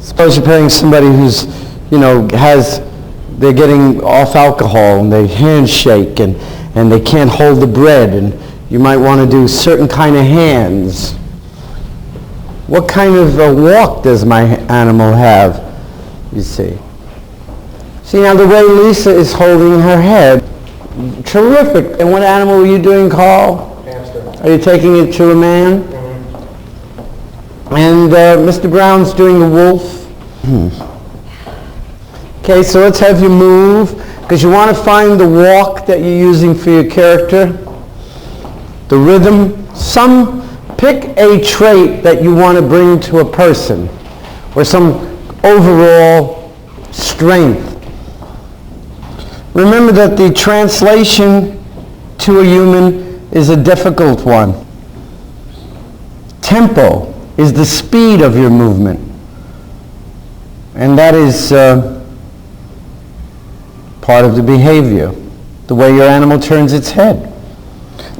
Suppose you're playing somebody who's, they're getting off alcohol and they handshake and they can't hold the bread, and you might want to do certain kind of hands. What kind of a walk does my animal have, you see? See, now the way Lisa is holding her head, terrific. And what animal were you doing, Carl? Hamster. Are you taking it to a man? Mm-hmm. And Mr. Brown's doing the wolf? Okay, so let's have you move, because you want to find the walk that you're using for your character, the rhythm. Pick a trait that you want to bring to a person, or some overall strength. Remember that the translation to a human is a difficult one. Tempo is the speed of your movement. And that is part of the behavior, the way your animal turns its head.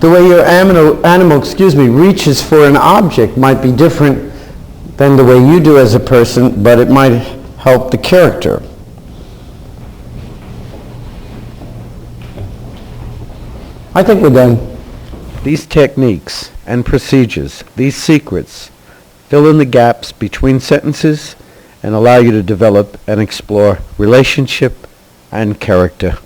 The way your animal reaches for an object might be different than the way you do as a person, but it might help the character. I think we're done. These techniques and procedures, these secrets, fill in the gaps between sentences and allow you to develop and explore relationship and character.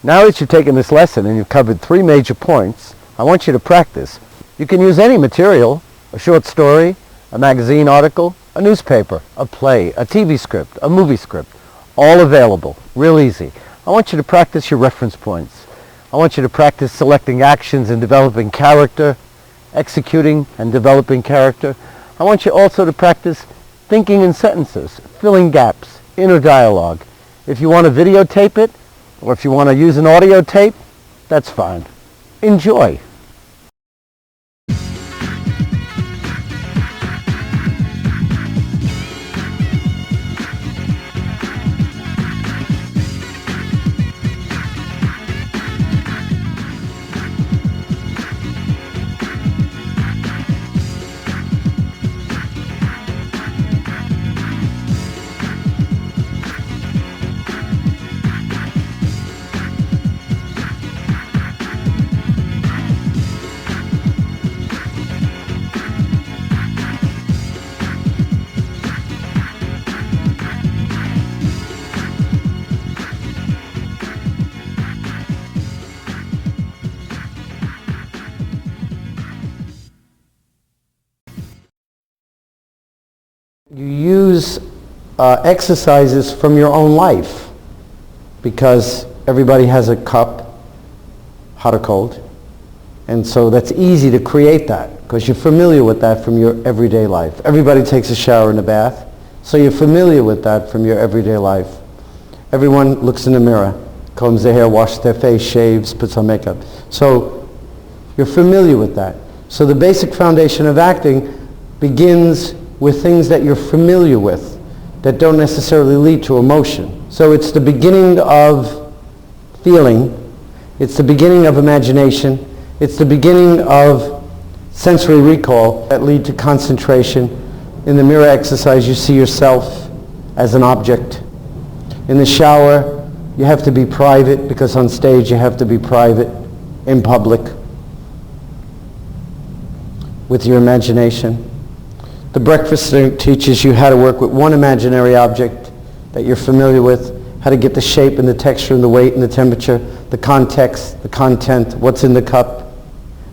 Now that you've taken this lesson and you've covered 3 major points, I want you to practice. You can use any material, a short story, a magazine article, a newspaper, a play, a TV script, a movie script, all available, real easy. I want you to practice your reference points. I want you to practice selecting actions and developing character, executing and developing character. I want you also to practice thinking in sentences, filling gaps, inner dialogue. If you want to videotape it, or if you want to use an audio tape, that's fine. Enjoy. You use exercises from your own life, because everybody has a cup, hot or cold, and so that's easy to create that because you're familiar with that from your everyday life. Everybody takes a shower and a bath, so you're familiar with that from your everyday life. Everyone looks in the mirror, combs their hair, washes their face, shaves, puts on makeup. So you're familiar with that. So the basic foundation of acting begins with things that you're familiar with that don't necessarily lead to emotion. So it's the beginning of feeling, it's the beginning of imagination, it's the beginning of sensory recall that lead to concentration. In the mirror exercise, you see yourself as an object. In the shower, you have to be private, because on stage you have to be private in public with your imagination. The breakfast teaches you how to work with one imaginary object that you're familiar with, how to get the shape and the texture and the weight and the temperature, the context, the content, what's in the cup.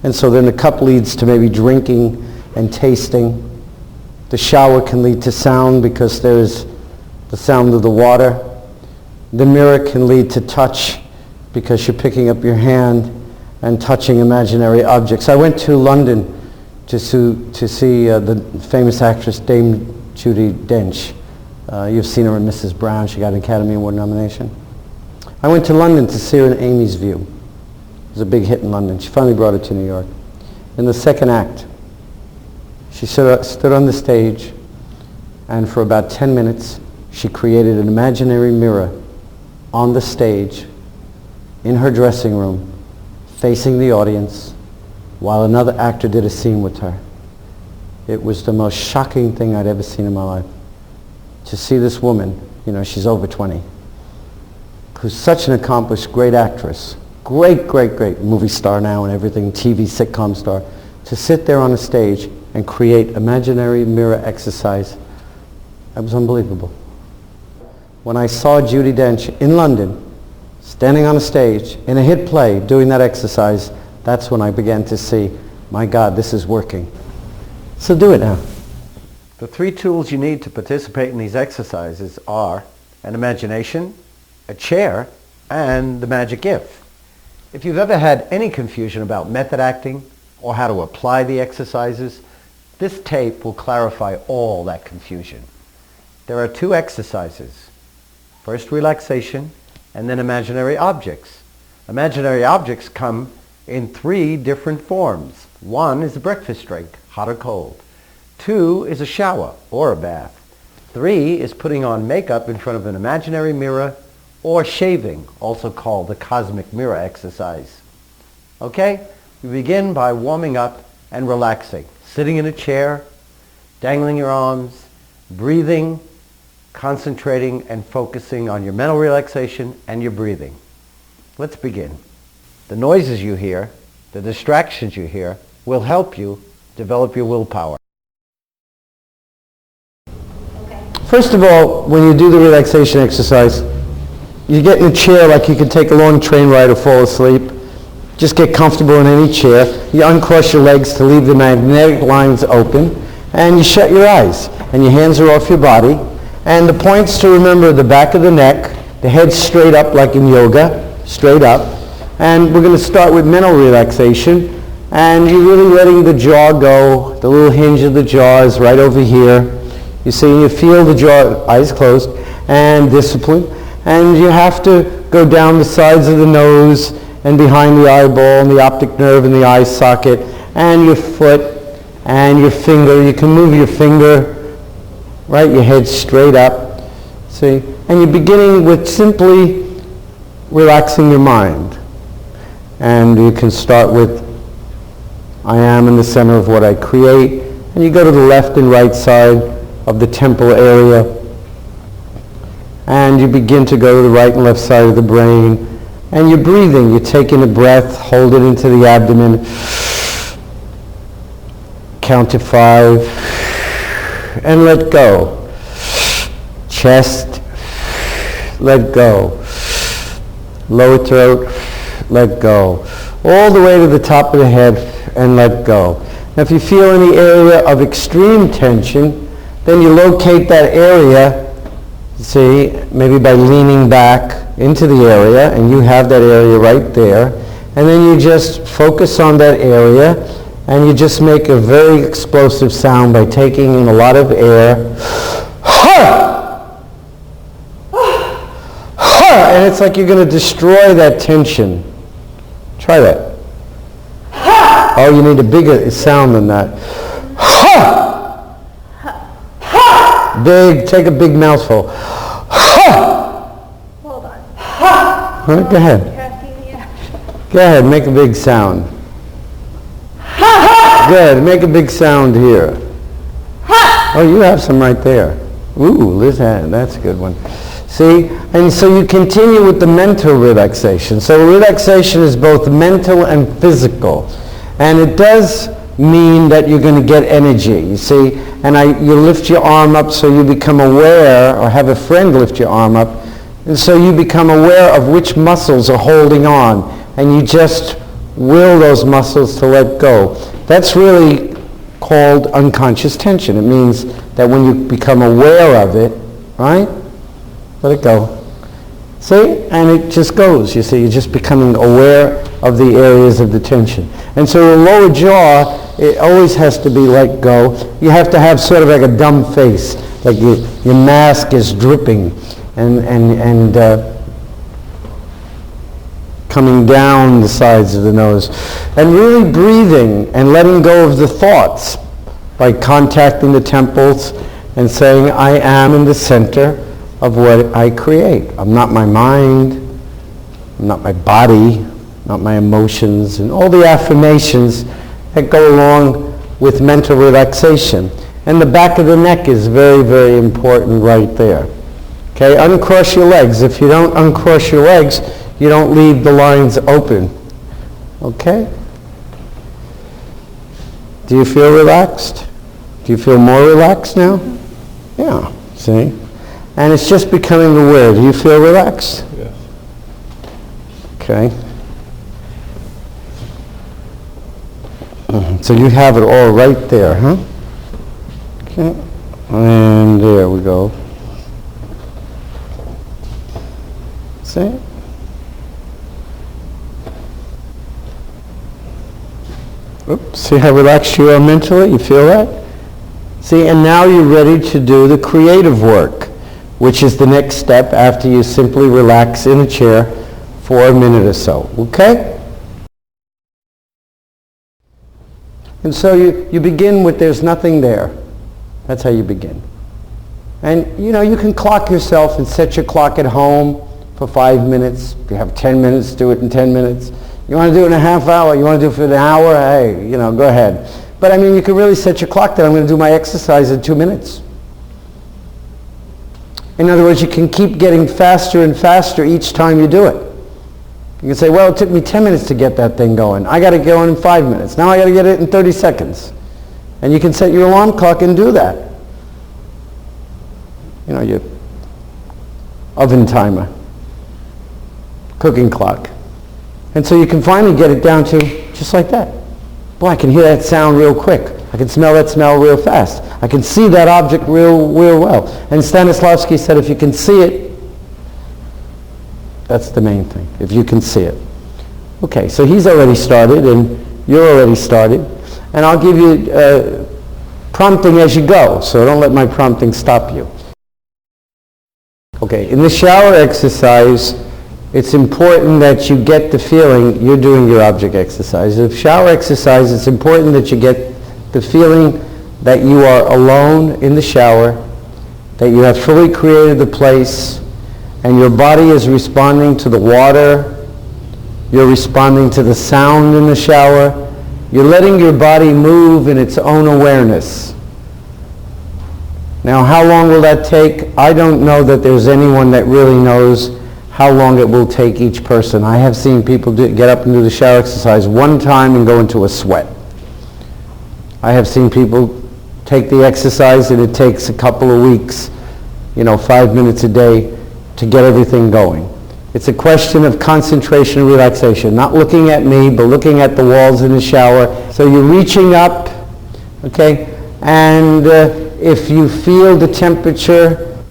And so then the cup leads to maybe drinking and tasting. The shower can lead to sound because there's the sound of the water. The mirror can lead to touch because you're picking up your hand and touching imaginary objects. I went to London to see the famous actress Dame Judi Dench. You've seen her in Mrs. Brown. She got an Academy Award nomination. I went to London to see her in Amy's View. It was a big hit in London. She finally brought it to New York. In the second act, she stood on the stage, and for about 10 minutes, she created an imaginary mirror on the stage in her dressing room, facing the audience, while another actor did a scene with her. It was the most shocking thing I'd ever seen in my life. To see this woman, you know, she's over 20, who's such an accomplished, great actress, great movie star now and everything, TV sitcom star, to sit there on a stage and create imaginary mirror exercise. That was unbelievable. When I saw Judi Dench in London, standing on a stage in a hit play doing that exercise, that's when I began to see, my God, this is working. So do it now. The three tools you need to participate in these exercises are an imagination, a chair, and the magic gift. If you've ever had any confusion about method acting or how to apply the exercises, this tape will clarify all that confusion. There are two exercises. First relaxation, and then imaginary objects. Imaginary objects come in three different forms. One is a breakfast drink, hot or cold. Two is a shower or a bath. Three is putting on makeup in front of an imaginary mirror, or shaving, also called the cosmic mirror exercise. Okay? We begin by warming up and relaxing. Sitting in a chair, dangling your arms, breathing, concentrating and focusing on your mental relaxation and your breathing. Let's begin. The noises you hear, the distractions you hear, will help you develop your willpower. First of all, when you do the relaxation exercise, you get in a chair like you can take a long train ride or fall asleep. Just get comfortable in any chair. You uncross your legs to leave the magnetic lines open, and you shut your eyes, and your hands are off your body. And the points to remember: the back of the neck, the head straight up like in yoga, straight up. And we're going to start with mental relaxation. And you're really letting the jaw go. The little hinge of the jaw is right over here. You see, you feel the jaw, eyes closed, and discipline. And you have to go down the sides of the nose and behind the eyeball and the optic nerve and the eye socket and your foot and your finger. You can move your finger, right, your head straight up. See? And you're beginning with simply relaxing your mind. And you can start with, I am in the center of what I create. And you go to the left and right side of the temple area. And you begin to go to the right and left side of the brain. And you're breathing. You're taking a breath, hold it into the abdomen. Count to 5. And let go. Chest. Let go. Lower throat. Let go. All the way to the top of the head and let go. Now if you feel any area of extreme tension, then you locate that area, see, maybe by leaning back into the area, and you have that area right there, and then you just focus on that area, and you just make a very explosive sound by taking in a lot of air. And it's like you're going to destroy that tension. Try that. Oh, you need a bigger sound than that. Big, take a big mouthful. Hold on. All right, go ahead. Go ahead, make a big sound. Good, make a big sound here. Oh, you have some right there. Ooh, Liz had, that's a good one. See, and so you continue with the mental relaxation. So relaxation is both mental and physical. And it does mean that you're going to get energy, you see. And you lift your arm up so you become aware, or have a friend lift your arm up, and so you become aware of which muscles are holding on. And you just will those muscles to let go. That's really called unconscious tension. It means that when you become aware of it, right? Let it go. See? And it just goes, you see. You're just becoming aware of the areas of the tension. And so the lower jaw, it always has to be let go. You have to have sort of like a dumb face, like your mask is dripping and coming down the sides of the nose. And really breathing and letting go of the thoughts by contacting the temples and saying, I am in the center of what I create. I'm not my mind, I'm not my body, not my emotions, and all the affirmations that go along with mental relaxation. And the back of the neck is very, very important right there. Okay, uncross your legs. If you don't uncross your legs, you don't leave the lines open. Okay? Do you feel relaxed? Do you feel more relaxed now? Yeah, see? And it's just becoming aware. Do you feel relaxed? Yes. Okay. So you have it all right there, huh? Okay. And there we go. See? Oops. See how relaxed you are mentally? You feel that? See, and now you're ready to do the creative work, which is the next step after you simply relax in a chair for a minute or so. Okay? And so you begin with there's nothing there. That's how you begin. And you can clock yourself and set your clock at home for 5 minutes. If you have 10 minutes, do it in 10 minutes. You want to do it in a half hour, you want to do it for an hour, hey, go ahead. But I mean, you can really set your clock that I'm going to do my exercise in 2 minutes. In other words, you can keep getting faster and faster each time you do it. You can say, well, it took me 10 minutes to get that thing going. I got to go in 5 minutes. Now I got to get it in 30 seconds. And you can set your alarm clock and do that. Your oven timer, cooking clock. And so you can finally get it down to just like that. Boy, I can hear that sound real quick. I can smell that smell real fast. I can see that object real well. And Stanislavski said if you can see it, that's the main thing, if you can see it. Okay, so he's already started, and You're already started. And I'll give you prompting as you go, so don't let my prompting stop you. Okay, in the shower exercise, it's important that you get the feeling you're doing your object exercise. The shower exercise, it's important that you get the feeling that you are alone in the shower, that you have fully created the place, and your body is responding to the water, you're responding to the sound in the shower, you're letting your body move in its own awareness. Now, how long will that take? I don't know that there's anyone that really knows how long it will take each person. I have seen people get up and do the shower exercise one time and go into a sweat. I have seen people take the exercise and it takes a couple of weeks, 5 minutes a day to get everything going. It's a question of concentration and relaxation, not looking at me, but looking at the walls in the shower. So you're reaching up, okay, and if you feel the temperature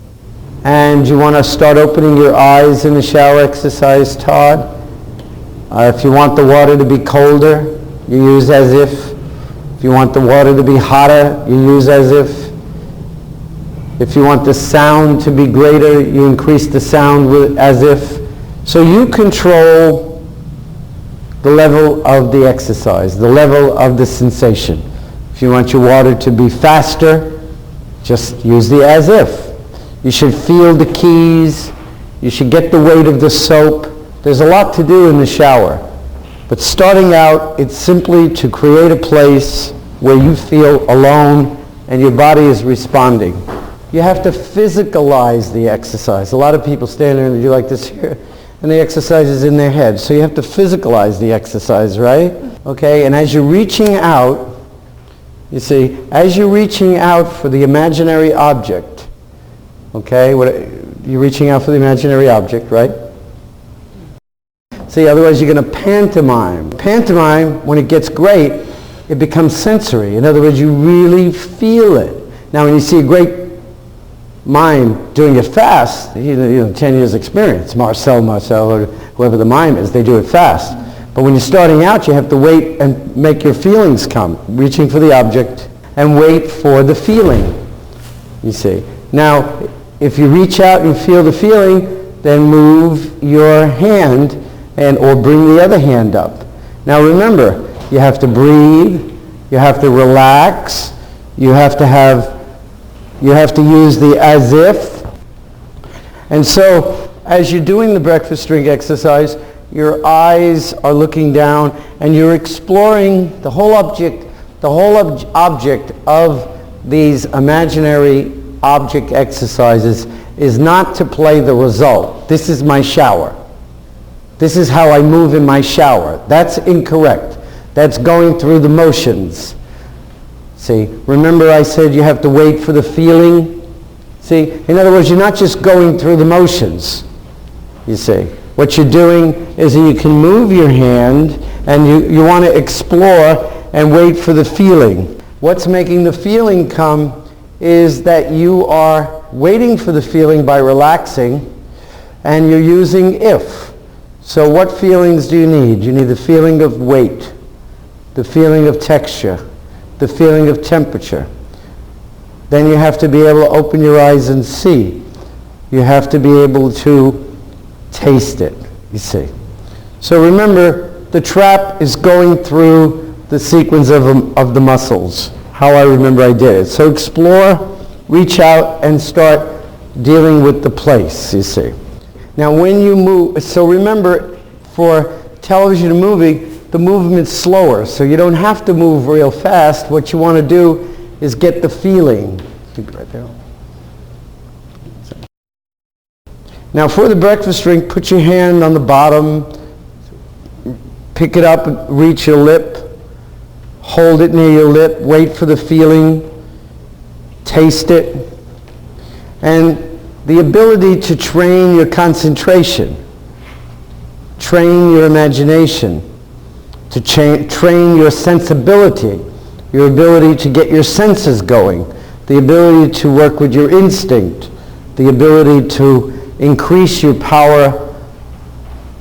and you want to start opening your eyes in the shower exercise, Todd, if you want the water to be colder, you use as if. If you want the water to be hotter, you use as if. If you want the sound to be greater, you increase the sound with as if. So you control the level of the exercise, the level of the sensation. If you want your water to be faster, just use the as if. You should feel the keys. You should get the weight of the soap. There's a lot to do in the shower. But starting out, it's simply to create a place where you feel alone and your body is responding. You have to physicalize the exercise. A lot of people stand there and do like this here, and the exercise is in their head. So you have to physicalize the exercise, right? Okay, and as you're reaching out, you see, as you're reaching out for the imaginary object, okay, you're reaching out for the imaginary object, right? See, otherwise you're going to pantomime. Pantomime, when it gets great, it becomes sensory. In other words, you really feel it. Now, when you see a great mime doing it fast, 10 years experience, Marcel, or whoever the mime is, they do it fast. But when you're starting out, you have to wait and make your feelings come, reaching for the object, and wait for the feeling, you see. Now, if you reach out and feel the feeling, then move your hand or bring the other hand up. Now remember, you have to breathe, you have to relax, you have to use the as if. And so, as you're doing the breakfast drink exercise, your eyes are looking down and you're exploring the whole object of these imaginary object exercises is not to play the result. This is my shower. This is how I move in my shower. That's incorrect. That's going through the motions. See, remember I said you have to wait for the feeling? See, in other words, you're not just going through the motions, you see. What you're doing is you can move your hand and you want to explore and wait for the feeling. What's making the feeling come is that you are waiting for the feeling by relaxing and you're using if. So what feelings do you need? You need the feeling of weight, the feeling of texture, the feeling of temperature. Then you have to be able to open your eyes and see. You have to be able to taste it, you see. So remember, the trap is going through the sequence of the muscles, how I remember I did it. So explore, reach out, and start dealing with the place, you see. Now when you move, so remember, for television and movie, the movement's slower, so you don't have to move real fast. What you want to do is get the feeling. Keep it right there. Now for the breakfast drink, put your hand on the bottom, pick it up, reach your lip, hold it near your lip, wait for the feeling, taste it, and the ability to train your concentration, train your imagination, to train your sensibility, your ability to get your senses going, the ability to work with your instinct, the ability to increase your power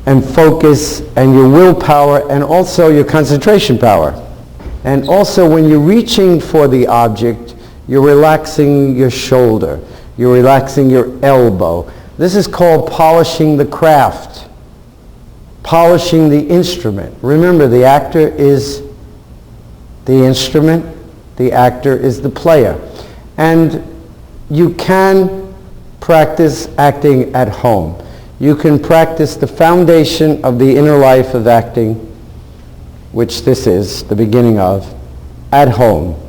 and focus and your willpower and also your concentration power. And also when you're reaching for the object, you're relaxing your shoulder, you're relaxing your elbow. This is called polishing the craft, polishing the instrument. Remember, the actor is the instrument, the actor is the player. And you can practice acting at home. You can practice the foundation of the inner life of acting, which this is the beginning of, at home.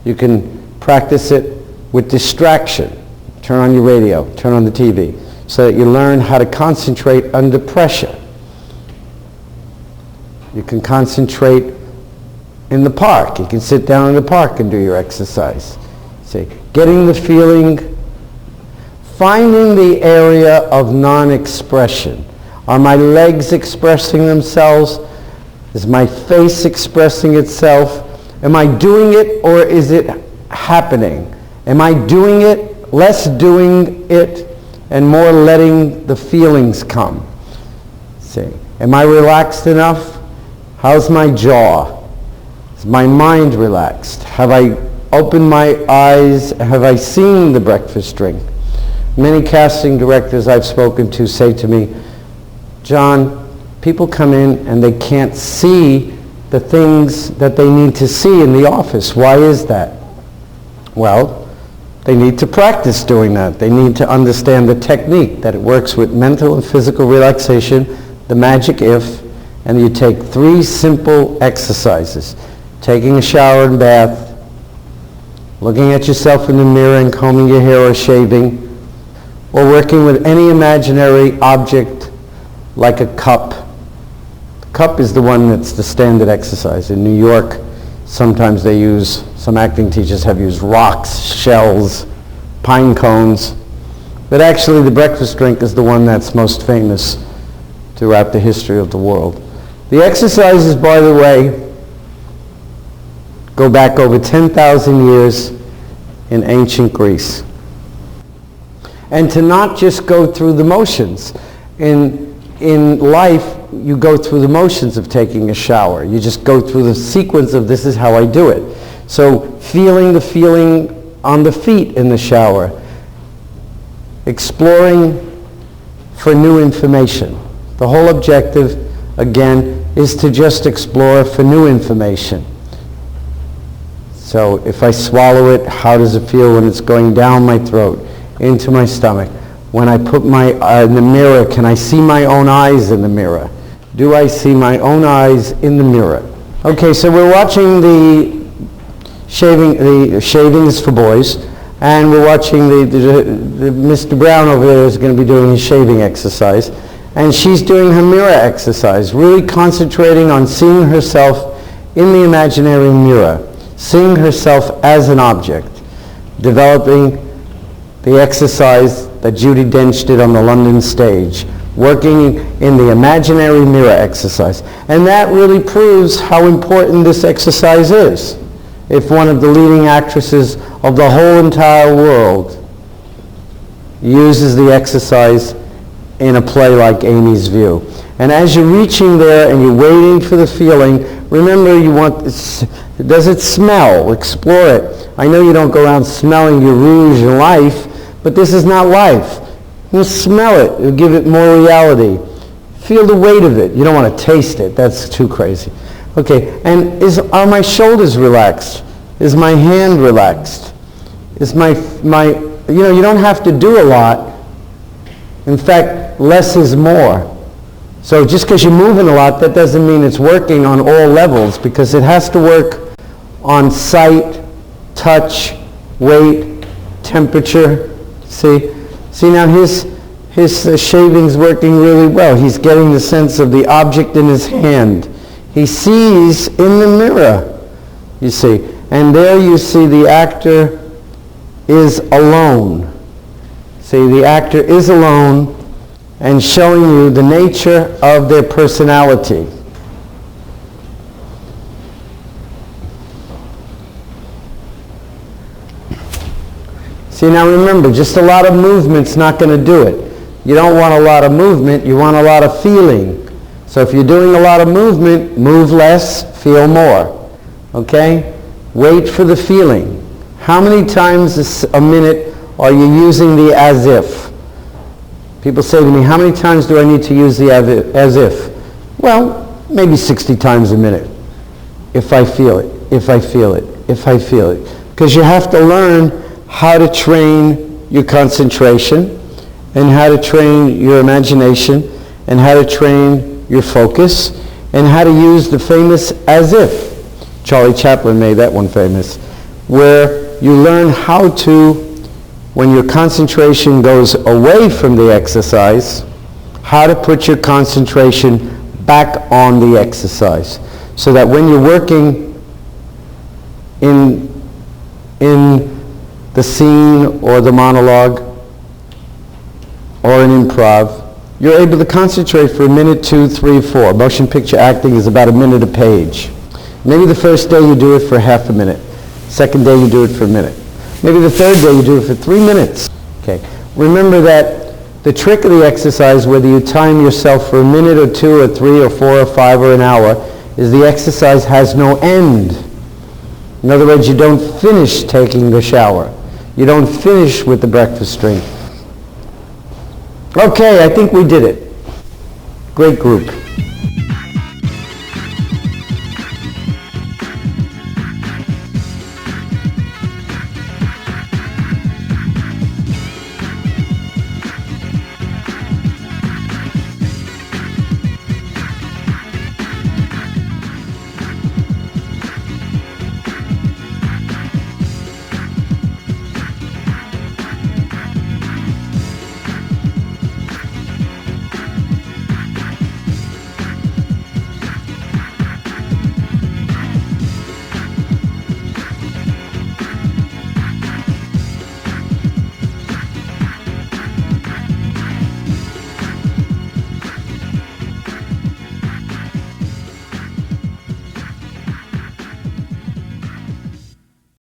You can practice it with distraction. Turn on your radio, turn on the TV, so that you learn how to concentrate under pressure. You can concentrate in the park. You can sit down in the park and do your exercise. See, getting the feeling, finding the area of non-expression. Are my legs expressing themselves? Is my face expressing itself? Am I doing it or is it happening? Am I doing it, less doing it, and more letting the feelings come? See, am I relaxed enough? How's my jaw? Is my mind relaxed? Have I opened my eyes? Have I seen the breakfast drink? Many casting directors I've spoken to say to me, John, people come in and they can't see the things that they need to see in the office. Why is that? Well, they need to practice doing that. They need to understand the technique, that it works with mental and physical relaxation, the magic if, and you take 3 simple exercises. Taking a shower and bath, looking at yourself in the mirror and combing your hair or shaving, or working with any imaginary object like a cup. The cup is the one that's the standard exercise. In New York, sometimes they use, some acting teachers have used rocks, shells, pine cones, but actually the breakfast drink is the one that's most famous throughout the history of the world. The exercises, by the way, go back over 10,000 years in ancient Greece. And to not just go through the motions. In life, you go through the motions of taking a shower. You just go through the sequence of this is how I do it. So feeling the feeling on the feet in the shower. Exploring for new information. The whole objective, again, is to just explore for new information. So if I swallow it, how does it feel when it's going down my throat, into my stomach? When I put my in the mirror, can I see my own eyes in the mirror? Do I see my own eyes in the mirror? Okay, so we're watching the shavings for boys, and we're watching the Mr. Brown over there is going to be doing his shaving exercise, and she's doing her mirror exercise, really concentrating on seeing herself in the imaginary mirror, seeing herself as an object, developing the exercise that Judi Dench did on the London stage, working in the imaginary mirror exercise. And that really proves how important this exercise is. If one of the leading actresses of the whole entire world uses the exercise in a play like Amy's View. And as you're reaching there and you're waiting for the feeling, remember you want, does it smell? Explore it. I know you don't go around smelling your rouge in life, but this is not life. You'll smell it. You'll give it more reality. Feel the weight of it. You don't want to taste it. That's too crazy. Okay, and are my shoulders relaxed? Is my hand relaxed? Is my you don't have to do a lot. In fact, less is more. So just because you're moving a lot, that doesn't mean it's working on all levels, because it has to work on sight, touch, weight, temperature. See now his shaving's working really well. He's getting the sense of the object in his hand. He sees in the mirror, you see. And there you see the actor is alone. See, the actor is alone and showing you the nature of their personality. See, now remember, just a lot of movement's not going to do it. You don't want a lot of movement, you want a lot of feeling. So if you're doing a lot of movement, move less, feel more. Okay? Wait for the feeling. How many times a minute are you using the as if? People say to me, how many times do I need to use the as if? Well, maybe 60 times a minute. If I feel it, if I feel it, if I feel it. Because you have to learn how to train your concentration and how to train your imagination and how to train your focus and how to use the famous as if. Charlie Chaplin made that one famous, where you learn how to, when your concentration goes away from the exercise, how to put your concentration back on the exercise. So that when you're working in the scene or the monologue or an improv, you're able to concentrate for a minute, 2, 3, 4. Motion picture acting is about a minute a page. Maybe the first day you do it for half a minute. Second day you do it for a minute. Maybe the third day you do it for 3 minutes. Okay. Remember that the trick of the exercise, whether you time yourself for a minute or 2 or 3 or 4 or 5 or an hour, is the exercise has no end. In other words, you don't finish taking the shower. You don't finish with the breakfast drink. Okay, I think we did it. Great group.